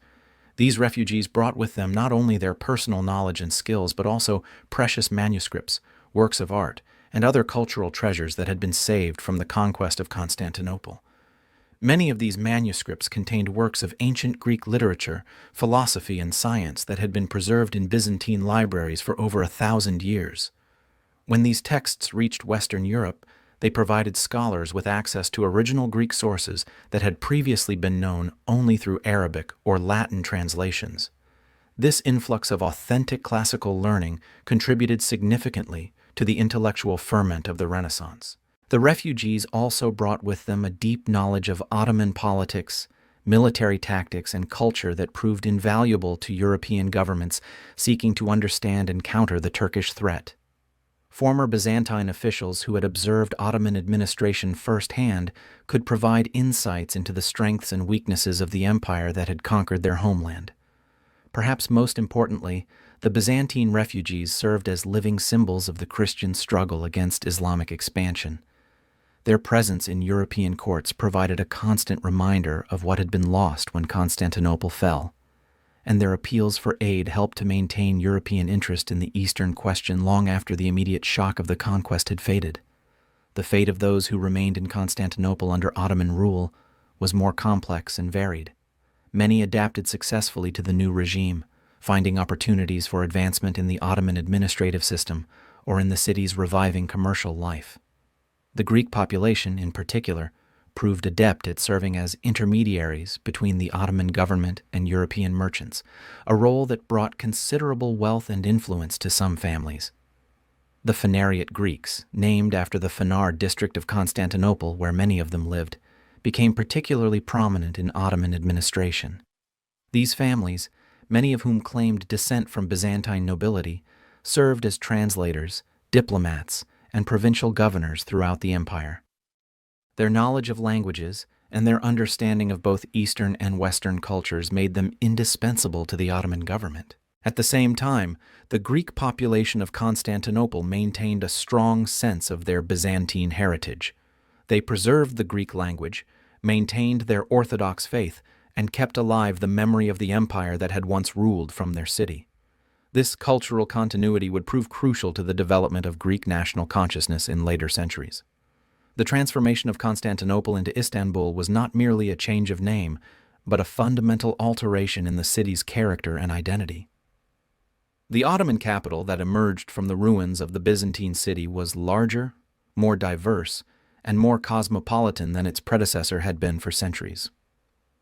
S1: These refugees brought with them not only their personal knowledge and skills, but also precious manuscripts, works of art, and other cultural treasures that had been saved from the conquest of Constantinople. Many of these manuscripts contained works of ancient Greek literature, philosophy, and science that had been preserved in Byzantine libraries for over 1,000 years. When these texts reached Western Europe, they provided scholars with access to original Greek sources that had previously been known only through Arabic or Latin translations. This influx of authentic classical learning contributed significantly to the intellectual ferment of the Renaissance. The refugees also brought with them a deep knowledge of Ottoman politics, military tactics, and culture that proved invaluable to European governments seeking to understand and counter the Turkish threat. Former Byzantine officials who had observed Ottoman administration firsthand could provide insights into the strengths and weaknesses of the empire that had conquered their homeland. Perhaps most importantly, the Byzantine refugees served as living symbols of the Christian struggle against Islamic expansion. Their presence in European courts provided a constant reminder of what had been lost when Constantinople fell, and their appeals for aid helped to maintain European interest in the Eastern question long after the immediate shock of the conquest had faded. The fate of those who remained in Constantinople under Ottoman rule was more complex and varied. Many adapted successfully to the new regime, finding opportunities for advancement in the Ottoman administrative system or in the city's reviving commercial life. The Greek population, in particular, proved adept at serving as intermediaries between the Ottoman government and European merchants, a role that brought considerable wealth and influence to some families. The Phanariot Greeks, named after the Phanar district of Constantinople where many of them lived, became particularly prominent in Ottoman administration. These families, many of whom claimed descent from Byzantine nobility, served as translators, diplomats, and provincial governors throughout the empire. Their knowledge of languages and their understanding of both Eastern and Western cultures made them indispensable to the Ottoman government. At the same time, the Greek population of Constantinople maintained a strong sense of their Byzantine heritage. They preserved the Greek language, maintained their Orthodox faith, and kept alive the memory of the empire that had once ruled from their city. This cultural continuity would prove crucial to the development of Greek national consciousness in later centuries. The transformation of Constantinople into Istanbul was not merely a change of name, but a fundamental alteration in the city's character and identity. The Ottoman capital that emerged from the ruins of the Byzantine city was larger, more diverse, and more cosmopolitan than its predecessor had been for centuries.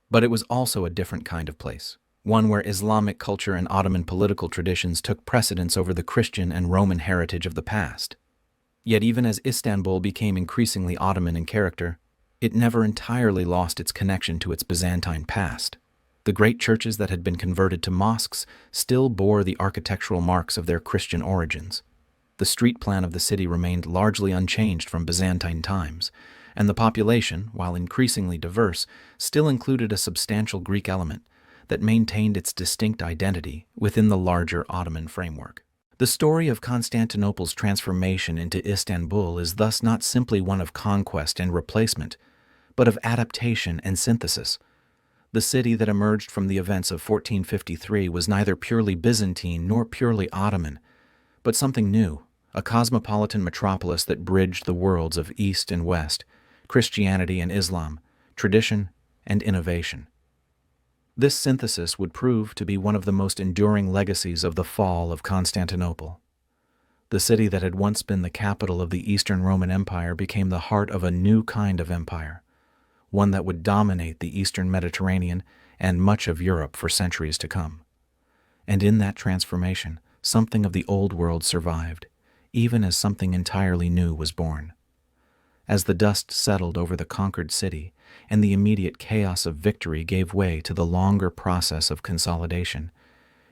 S1: But it was also a different kind of place, one where Islamic culture and Ottoman political traditions took precedence over the Christian and Roman heritage of the past. Yet even as Istanbul became increasingly Ottoman in character, it never entirely lost its connection to its Byzantine past. The great churches that had been converted to mosques still bore the architectural marks of their Christian origins. The street plan of the city remained largely unchanged from Byzantine times, and the population, while increasingly diverse, still included a substantial Greek element that maintained its distinct identity within the larger Ottoman framework. The story of Constantinople's transformation into Istanbul is thus not simply one of conquest and replacement, but of adaptation and synthesis. The city that emerged from the events of 1453 was neither purely Byzantine nor purely Ottoman, but something new, a cosmopolitan metropolis that bridged the worlds of East and West, Christianity and Islam, tradition and innovation. This synthesis would prove to be one of the most enduring legacies of the fall of Constantinople. The city that had once been the capital of the Eastern Roman Empire became the heart of a new kind of empire, one that would dominate the Eastern Mediterranean and much of Europe for centuries to come. And in that transformation, something of the old world survived, even as something entirely new was born. As the dust settled over the conquered city, and the immediate chaos of victory gave way to the longer process of consolidation,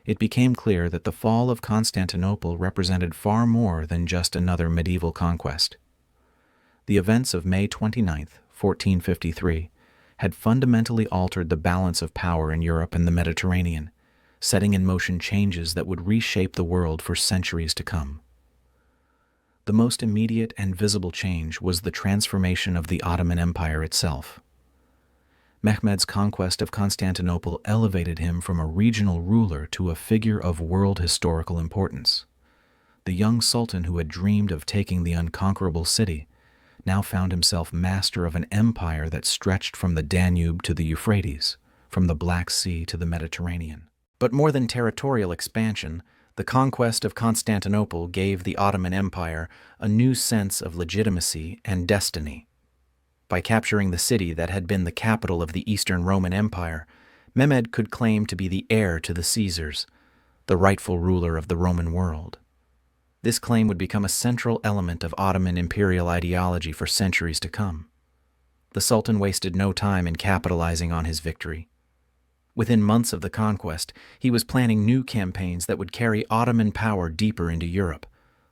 S1: it became clear that the fall of Constantinople represented far more than just another medieval conquest. The events of May 29, 1453, had fundamentally altered the balance of power in Europe and the Mediterranean, setting in motion changes that would reshape the world for centuries to come. The most immediate and visible change was the transformation of the Ottoman Empire itself. Mehmed's conquest of Constantinople elevated him from a regional ruler to a figure of world historical importance. The young sultan who had dreamed of taking the unconquerable city now found himself master of an empire that stretched from the Danube to the Euphrates, from the Black Sea to the Mediterranean. But more than territorial expansion, the conquest of Constantinople gave the Ottoman Empire a new sense of legitimacy and destiny. By capturing the city that had been the capital of the Eastern Roman Empire, Mehmed could claim to be the heir to the Caesars, the rightful ruler of the Roman world. This claim would become a central element of Ottoman imperial ideology for centuries to come. The Sultan wasted no time in capitalizing on his victory. Within months of the conquest, he was planning new campaigns that would carry Ottoman power deeper into Europe.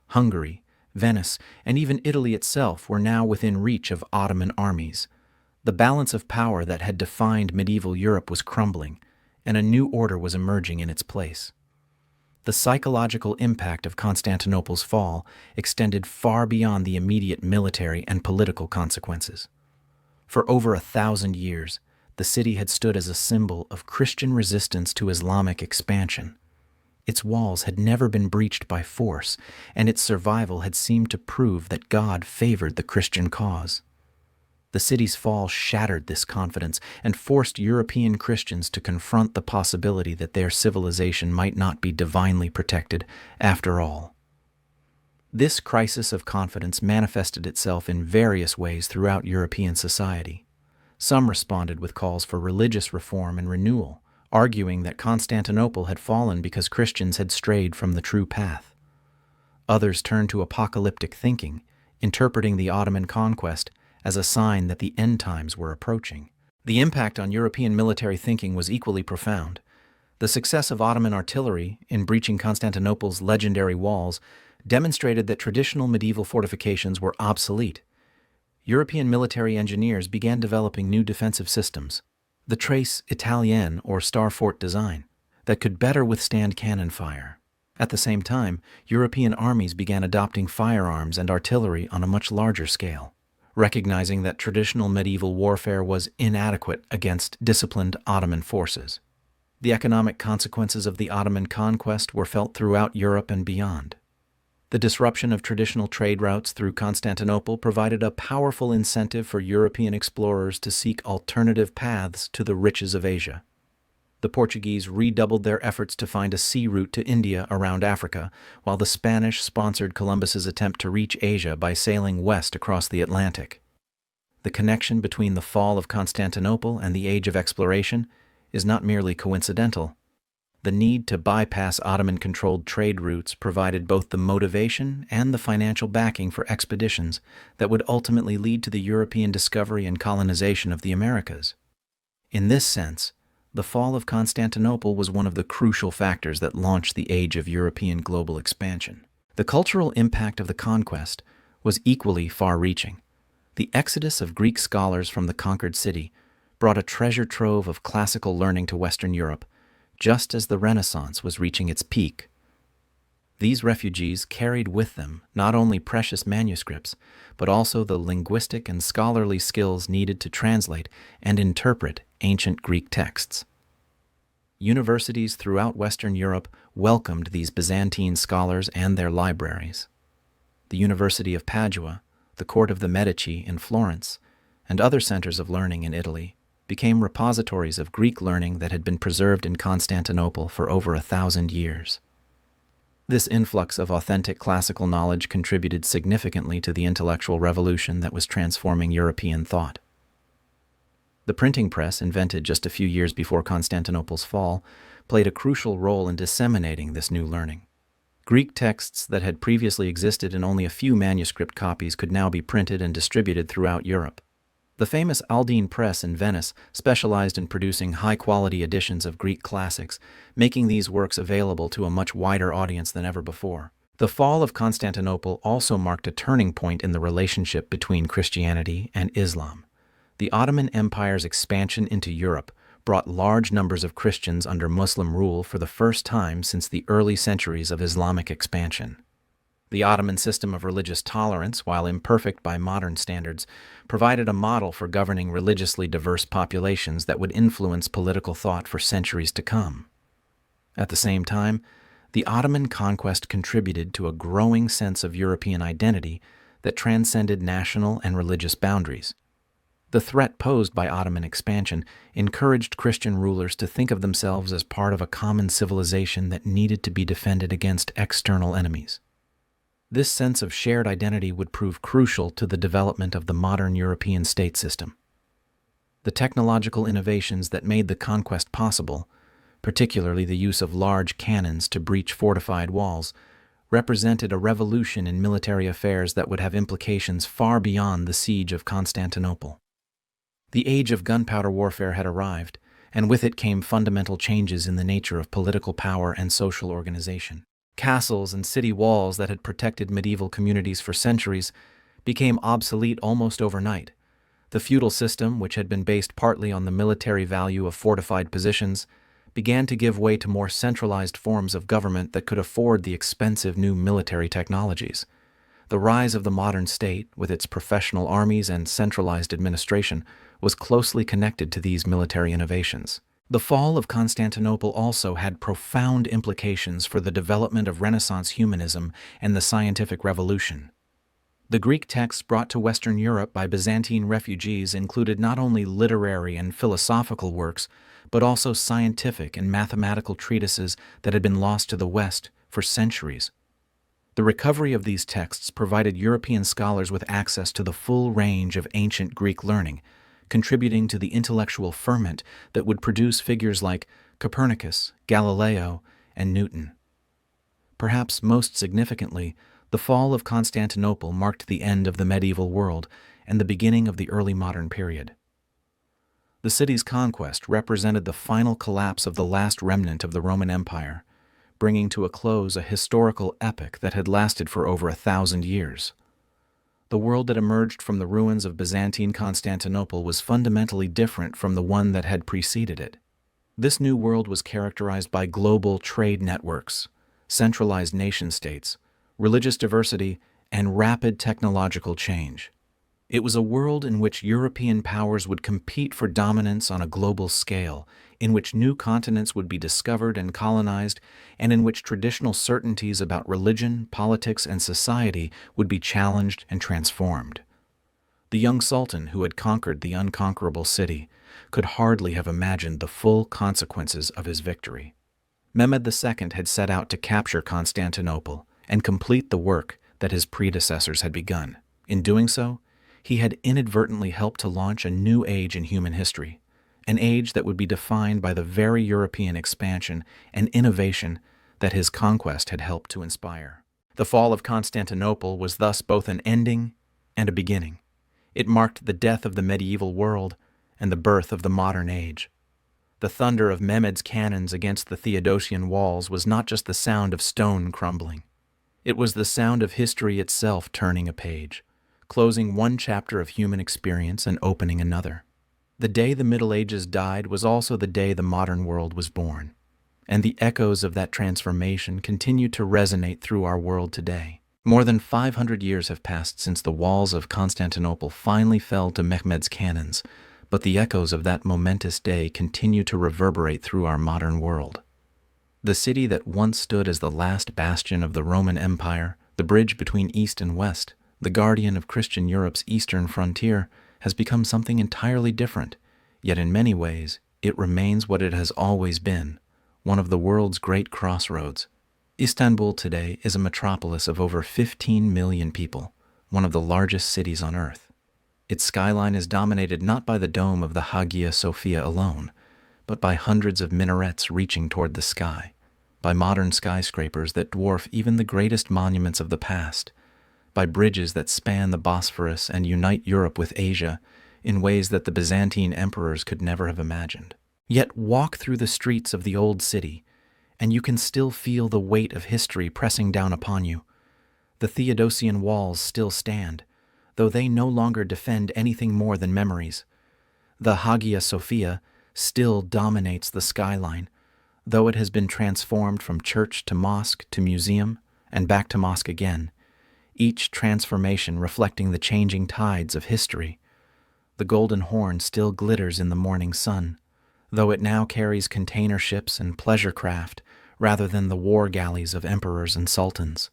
S1: Hungary, Venice, and even Italy itself were now within reach of Ottoman armies. The balance of power that had defined medieval Europe was crumbling, and a new order was emerging in its place. The psychological impact of Constantinople's fall extended far beyond the immediate military and political consequences. For over 1,000 years, the city had stood as a symbol of Christian resistance to Islamic expansion. Its walls had never been breached by force, and its survival had seemed to prove that God favored the Christian cause. The city's fall shattered this confidence and forced European Christians to confront the possibility that their civilization might not be divinely protected after all. This crisis of confidence manifested itself in various ways throughout European society. Some responded with calls for religious reform and renewal, arguing that Constantinople had fallen because Christians had strayed from the true path. Others turned to apocalyptic thinking, interpreting the Ottoman conquest as a sign that the end times were approaching. The impact on European military thinking was equally profound. The success of Ottoman artillery in breaching Constantinople's legendary walls demonstrated that traditional medieval fortifications were obsolete. European military engineers began developing new defensive systems, the Trace Italienne or Star Fort design, that could better withstand cannon fire. At the same time, European armies began adopting firearms and artillery on a much larger scale, recognizing that traditional medieval warfare was inadequate against disciplined Ottoman forces. The economic consequences of the Ottoman conquest were felt throughout Europe and beyond. The disruption of traditional trade routes through Constantinople provided a powerful incentive for European explorers to seek alternative paths to the riches of Asia. The Portuguese redoubled their efforts to find a sea route to India around Africa, while the Spanish sponsored Columbus's attempt to reach Asia by sailing west across the Atlantic. The connection between the fall of Constantinople and the Age of Exploration is not merely coincidental. The need to bypass Ottoman-controlled trade routes provided both the motivation and the financial backing for expeditions that would ultimately lead to the European discovery and colonization of the Americas. In this sense, the fall of Constantinople was one of the crucial factors that launched the age of European global expansion. The cultural impact of the conquest was equally far-reaching. The exodus of Greek scholars from the conquered city brought a treasure trove of classical learning to Western Europe, just as the Renaissance was reaching its peak. These refugees carried with them not only precious manuscripts, but also the linguistic and scholarly skills needed to translate and interpret ancient Greek texts. Universities throughout Western Europe welcomed these Byzantine scholars and their libraries. The University of Padua, the court of the Medici in Florence, and other centers of learning in Italy became repositories of Greek learning that had been preserved in Constantinople for over 1,000 years. This influx of authentic classical knowledge contributed significantly to the intellectual revolution that was transforming European thought. The printing press, invented just a few years before Constantinople's fall, played a crucial role in disseminating this new learning. Greek texts that had previously existed in only a few manuscript copies could now be printed and distributed throughout Europe. The famous Aldine Press in Venice specialized in producing high-quality editions of Greek classics, making these works available to a much wider audience than ever before. The fall of Constantinople also marked a turning point in the relationship between Christianity and Islam. The Ottoman Empire's expansion into Europe brought large numbers of Christians under Muslim rule for the first time since the early centuries of Islamic expansion. The Ottoman system of religious tolerance, while imperfect by modern standards, provided a model for governing religiously diverse populations that would influence political thought for centuries to come. At the same time, the Ottoman conquest contributed to a growing sense of European identity that transcended national and religious boundaries. The threat posed by Ottoman expansion encouraged Christian rulers to think of themselves as part of a common civilization that needed to be defended against external enemies. This sense of shared identity would prove crucial to the development of the modern European state system. The technological innovations that made the conquest possible, particularly the use of large cannons to breach fortified walls, represented a revolution in military affairs that would have implications far beyond the siege of Constantinople. The age of gunpowder warfare had arrived, and with it came fundamental changes in the nature of political power and social organization. Castles and city walls that had protected medieval communities for centuries became obsolete almost overnight. The feudal system, which had been based partly on the military value of fortified positions, began to give way to more centralized forms of government that could afford the expensive new military technologies. The rise of the modern state, with its professional armies and centralized administration, was closely connected to these military innovations. The fall of Constantinople also had profound implications for the development of Renaissance humanism and the scientific revolution. The Greek texts brought to Western Europe by Byzantine refugees included not only literary and philosophical works, but also scientific and mathematical treatises that had been lost to the West for centuries. The recovery of these texts provided European scholars with access to the full range of ancient Greek learning, contributing to the intellectual ferment that would produce figures like Copernicus, Galileo, and Newton. Perhaps most significantly, the fall of Constantinople marked the end of the medieval world and the beginning of the early modern period. The city's conquest represented the final collapse of the last remnant of the Roman Empire, bringing to a close a historical epic that had lasted for over 1,000 years. The world that emerged from the ruins of Byzantine Constantinople was fundamentally different from the one that had preceded it. This new world was characterized by global trade networks, centralized nation-states, religious diversity, and rapid technological change. It was a world in which European powers would compete for dominance on a global scale, in which new continents would be discovered and colonized, and in which traditional certainties about religion, politics, and society would be challenged and transformed. The young sultan who had conquered the unconquerable city could hardly have imagined the full consequences of his victory. Mehmed II had set out to capture Constantinople and complete the work that his predecessors had begun. In doing so, he had inadvertently helped to launch a new age in human history, an age that would be defined by the very European expansion and innovation that his conquest had helped to inspire. The fall of Constantinople was thus both an ending and a beginning. It marked the death of the medieval world and the birth of the modern age. The thunder of Mehmed's cannons against the Theodosian walls was not just the sound of stone crumbling. It was the sound of history itself turning a page, closing one chapter of human experience and opening another. The day the Middle Ages died was also the day the modern world was born, and the echoes of that transformation continue to resonate through our world today. More than 500 years have passed since the walls of Constantinople finally fell to Mehmed's cannons, but the echoes of that momentous day continue to reverberate through our modern world. The city that once stood as the last bastion of the Roman Empire, the bridge between East and West, the guardian of Christian Europe's eastern frontier, has become something entirely different, yet in many ways it remains what it has always been, one of the world's great crossroads. Istanbul today is a metropolis of over 15 million people, one of the largest cities on earth. Its skyline is dominated not by the dome of the Hagia Sophia alone, but by hundreds of minarets reaching toward the sky, by modern skyscrapers that dwarf even the greatest monuments of the past, by bridges that span the Bosphorus and unite Europe with Asia in ways that the Byzantine emperors could never have imagined. Yet walk through the streets of the old city, and you can still feel the weight of history pressing down upon you. The Theodosian walls still stand, though they no longer defend anything more than memories. The Hagia Sophia still dominates the skyline, though it has been transformed from church to mosque to museum and back to mosque again, each transformation reflecting the changing tides of history. The Golden Horn still glitters in the morning sun, though it now carries container ships and pleasure craft rather than the war galleys of emperors and sultans.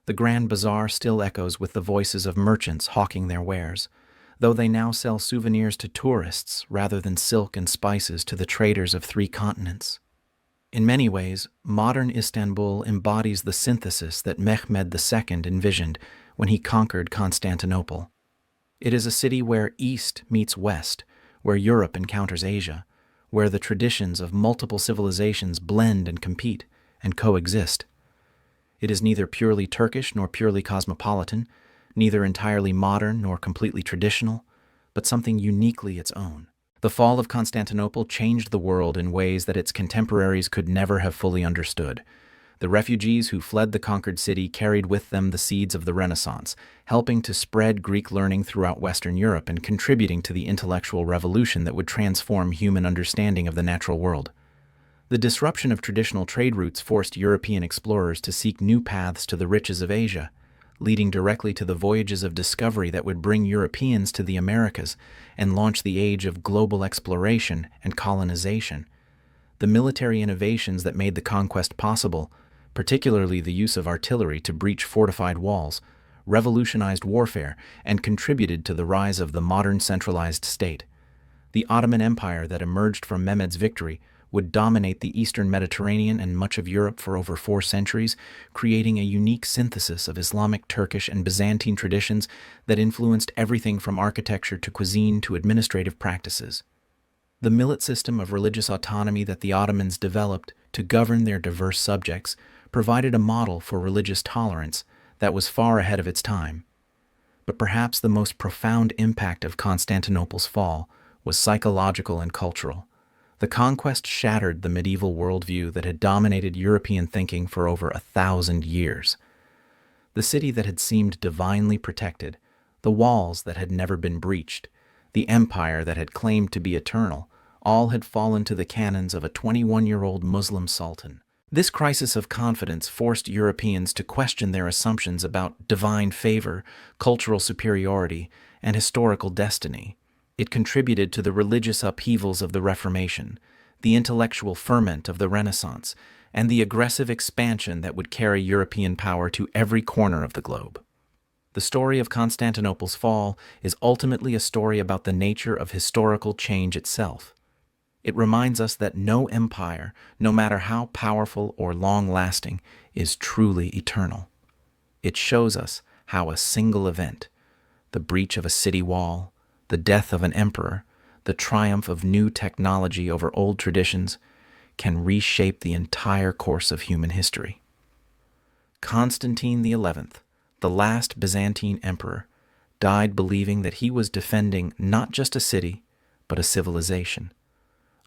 S1: The Grand Bazaar still echoes with the voices of merchants hawking their wares, though they now sell souvenirs to tourists rather than silk and spices to the traders of 3 continents. In many ways, modern Istanbul embodies the synthesis that Mehmed II envisioned when he conquered Constantinople. It is a city where East meets West, where Europe encounters Asia, where the traditions of multiple civilizations blend and compete and coexist. It is neither purely Turkish nor purely cosmopolitan, neither entirely modern nor completely traditional, but something uniquely its own. The fall of Constantinople changed the world in ways that its contemporaries could never have fully understood. The refugees who fled the conquered city carried with them the seeds of the Renaissance, helping to spread Greek learning throughout Western Europe and contributing to the intellectual revolution that would transform human understanding of the natural world. The disruption of traditional trade routes forced European explorers to seek new paths to the riches of Asia, leading directly to the voyages of discovery that would bring Europeans to the Americas and launch the age of global exploration and colonization. The military innovations that made the conquest possible, particularly the use of artillery to breach fortified walls, revolutionized warfare and contributed to the rise of the modern centralized state. The Ottoman Empire that emerged from Mehmed's victory would dominate the eastern Mediterranean and much of Europe for over 4 centuries, creating a unique synthesis of Islamic, Turkish, and Byzantine traditions that influenced everything from architecture to cuisine to administrative practices. The millet system of religious autonomy that the Ottomans developed to govern their diverse subjects provided a model for religious tolerance that was far ahead of its time. But perhaps the most profound impact of Constantinople's fall was psychological and cultural. The conquest shattered the medieval worldview that had dominated European thinking for over 1,000 years. The city that had seemed divinely protected, the walls that had never been breached, the empire that had claimed to be eternal, all had fallen to the cannons of a 21-year-old Muslim sultan. This crisis of confidence forced Europeans to question their assumptions about divine favor, cultural superiority, and historical destiny. It contributed to the religious upheavals of the Reformation, the intellectual ferment of the Renaissance, and the aggressive expansion that would carry European power to every corner of the globe. The story of Constantinople's fall is ultimately a story about the nature of historical change itself. It reminds us that no empire, no matter how powerful or long-lasting, is truly eternal. It shows us how a single event, the breach of a city wall, the death of an emperor, the triumph of new technology over old traditions, can reshape the entire course of human history. Constantine XI, the last Byzantine emperor, died believing that he was defending not just a city, but a civilization,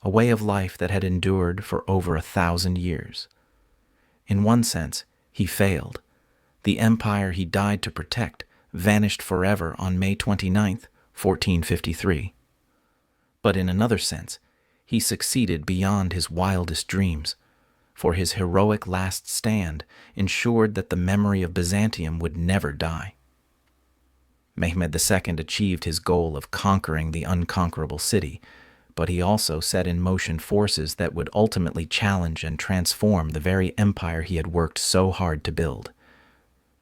S1: a way of life that had endured for over 1,000 years. In one sense, he failed. The empire he died to protect vanished forever on May 29th, 1453. But in another sense, he succeeded beyond his wildest dreams, for his heroic last stand ensured that the memory of Byzantium would never die. Mehmed II achieved his goal of conquering the unconquerable city, but he also set in motion forces that would ultimately challenge and transform the very empire he had worked so hard to build.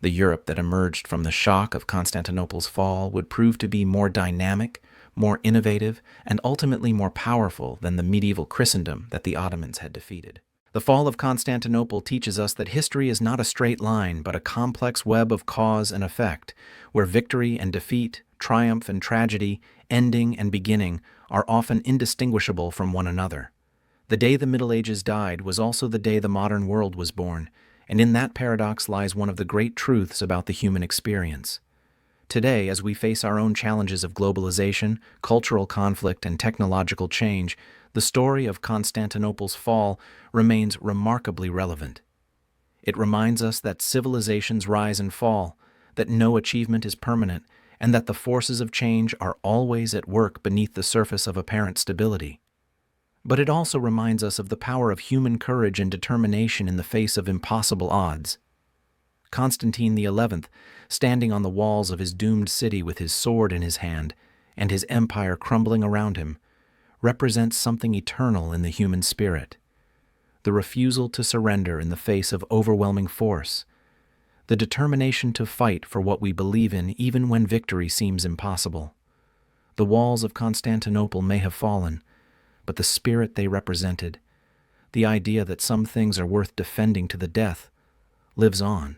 S1: The Europe that emerged from the shock of Constantinople's fall would prove to be more dynamic, more innovative, and ultimately more powerful than the medieval Christendom that the Ottomans had defeated. The fall of Constantinople teaches us that history is not a straight line, but a complex web of cause and effect, where victory and defeat, triumph and tragedy, ending and beginning are often indistinguishable from one another. The day the Middle Ages died was also the day the modern world was born, and in that paradox lies one of the great truths about the human experience. Today, as we face our own challenges of globalization, cultural conflict, and technological change, the story of Constantinople's fall remains remarkably relevant. It reminds us that civilizations rise and fall, that no achievement is permanent, and that the forces of change are always at work beneath the surface of apparent stability. But it also reminds us of the power of human courage and determination in the face of impossible odds. Constantine XI, standing on the walls of his doomed city with his sword in his hand and his empire crumbling around him, represents something eternal in the human spirit: the refusal to surrender in the face of overwhelming force, the determination to fight for what we believe in even when victory seems impossible. The walls of Constantinople may have fallen, but the spirit they represented, the idea that some things are worth defending to the death, lives on.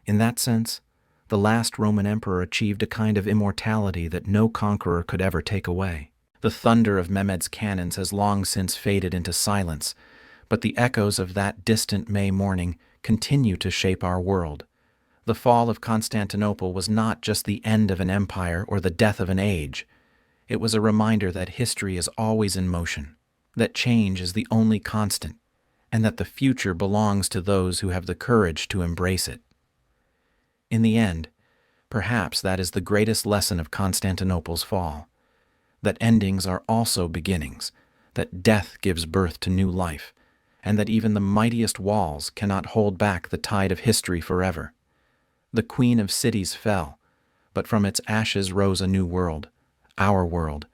S1: In that sense, the last Roman emperor achieved a kind of immortality that no conqueror could ever take away. The thunder of Mehmed's cannons has long since faded into silence, but the echoes of that distant May morning continue to shape our world. The fall of Constantinople was not just the end of an empire or the death of an age. It was a reminder that history is always in motion, that change is the only constant, and that the future belongs to those who have the courage to embrace it. In the end, perhaps that is the greatest lesson of Constantinople's fall, that endings are also beginnings, that death gives birth to new life, and that even the mightiest walls cannot hold back the tide of history forever. The queen of cities fell, but from its ashes rose a new world, our world,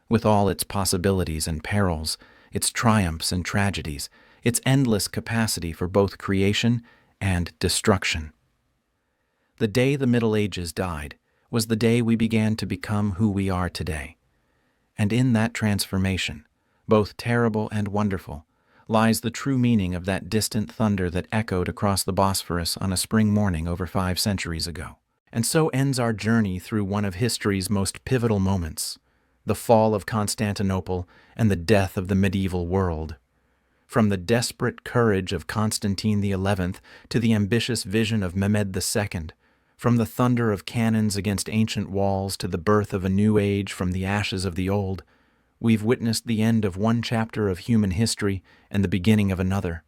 S1: with all its possibilities and perils, its triumphs and tragedies, its endless capacity for both creation and destruction. The day the Middle Ages died was the day we began to become who we are today. And in that transformation, both terrible and wonderful, lies the true meaning of that distant thunder that echoed across the Bosphorus on a spring morning over 5 centuries ago. And so ends our journey through one of history's most pivotal moments, the fall of Constantinople and the death of the medieval world. From the desperate courage of Constantine XI to the ambitious vision of Mehmed II, from the thunder of cannons against ancient walls to the birth of a new age from the ashes of the old, we've witnessed the end of one chapter of human history and the beginning of another.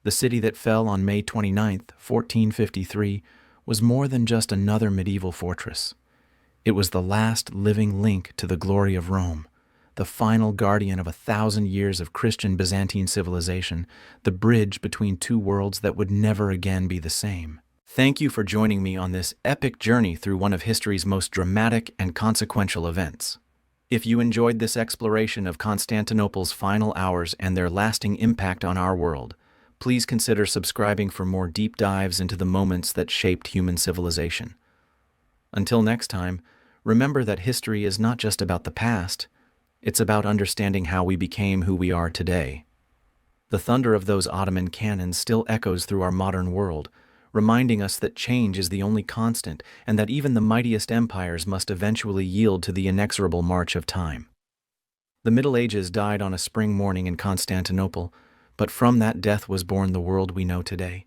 S1: The city that fell on May 29, 1453, was more than just another medieval fortress. It was the last living link to the glory of Rome, the final guardian of 1,000 years of Christian Byzantine civilization, the bridge between two worlds that would never again be the same. Thank you for joining me on this epic journey through one of history's most dramatic and consequential events. If you enjoyed this exploration of Constantinople's final hours and their lasting impact on our world, please consider subscribing for more deep dives into the moments that shaped human civilization. Until next time, remember that history is not just about the past, it's about understanding how we became who we are today. The thunder of those Ottoman cannons still echoes through our modern world, reminding us that change is the only constant and that even the mightiest empires must eventually yield to the inexorable march of time. The Middle Ages died on a spring morning in Constantinople, but from that death was born the world we know today.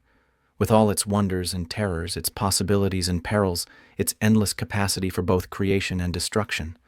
S1: With all its wonders and terrors, its possibilities and perils, its endless capacity for both creation and destruction.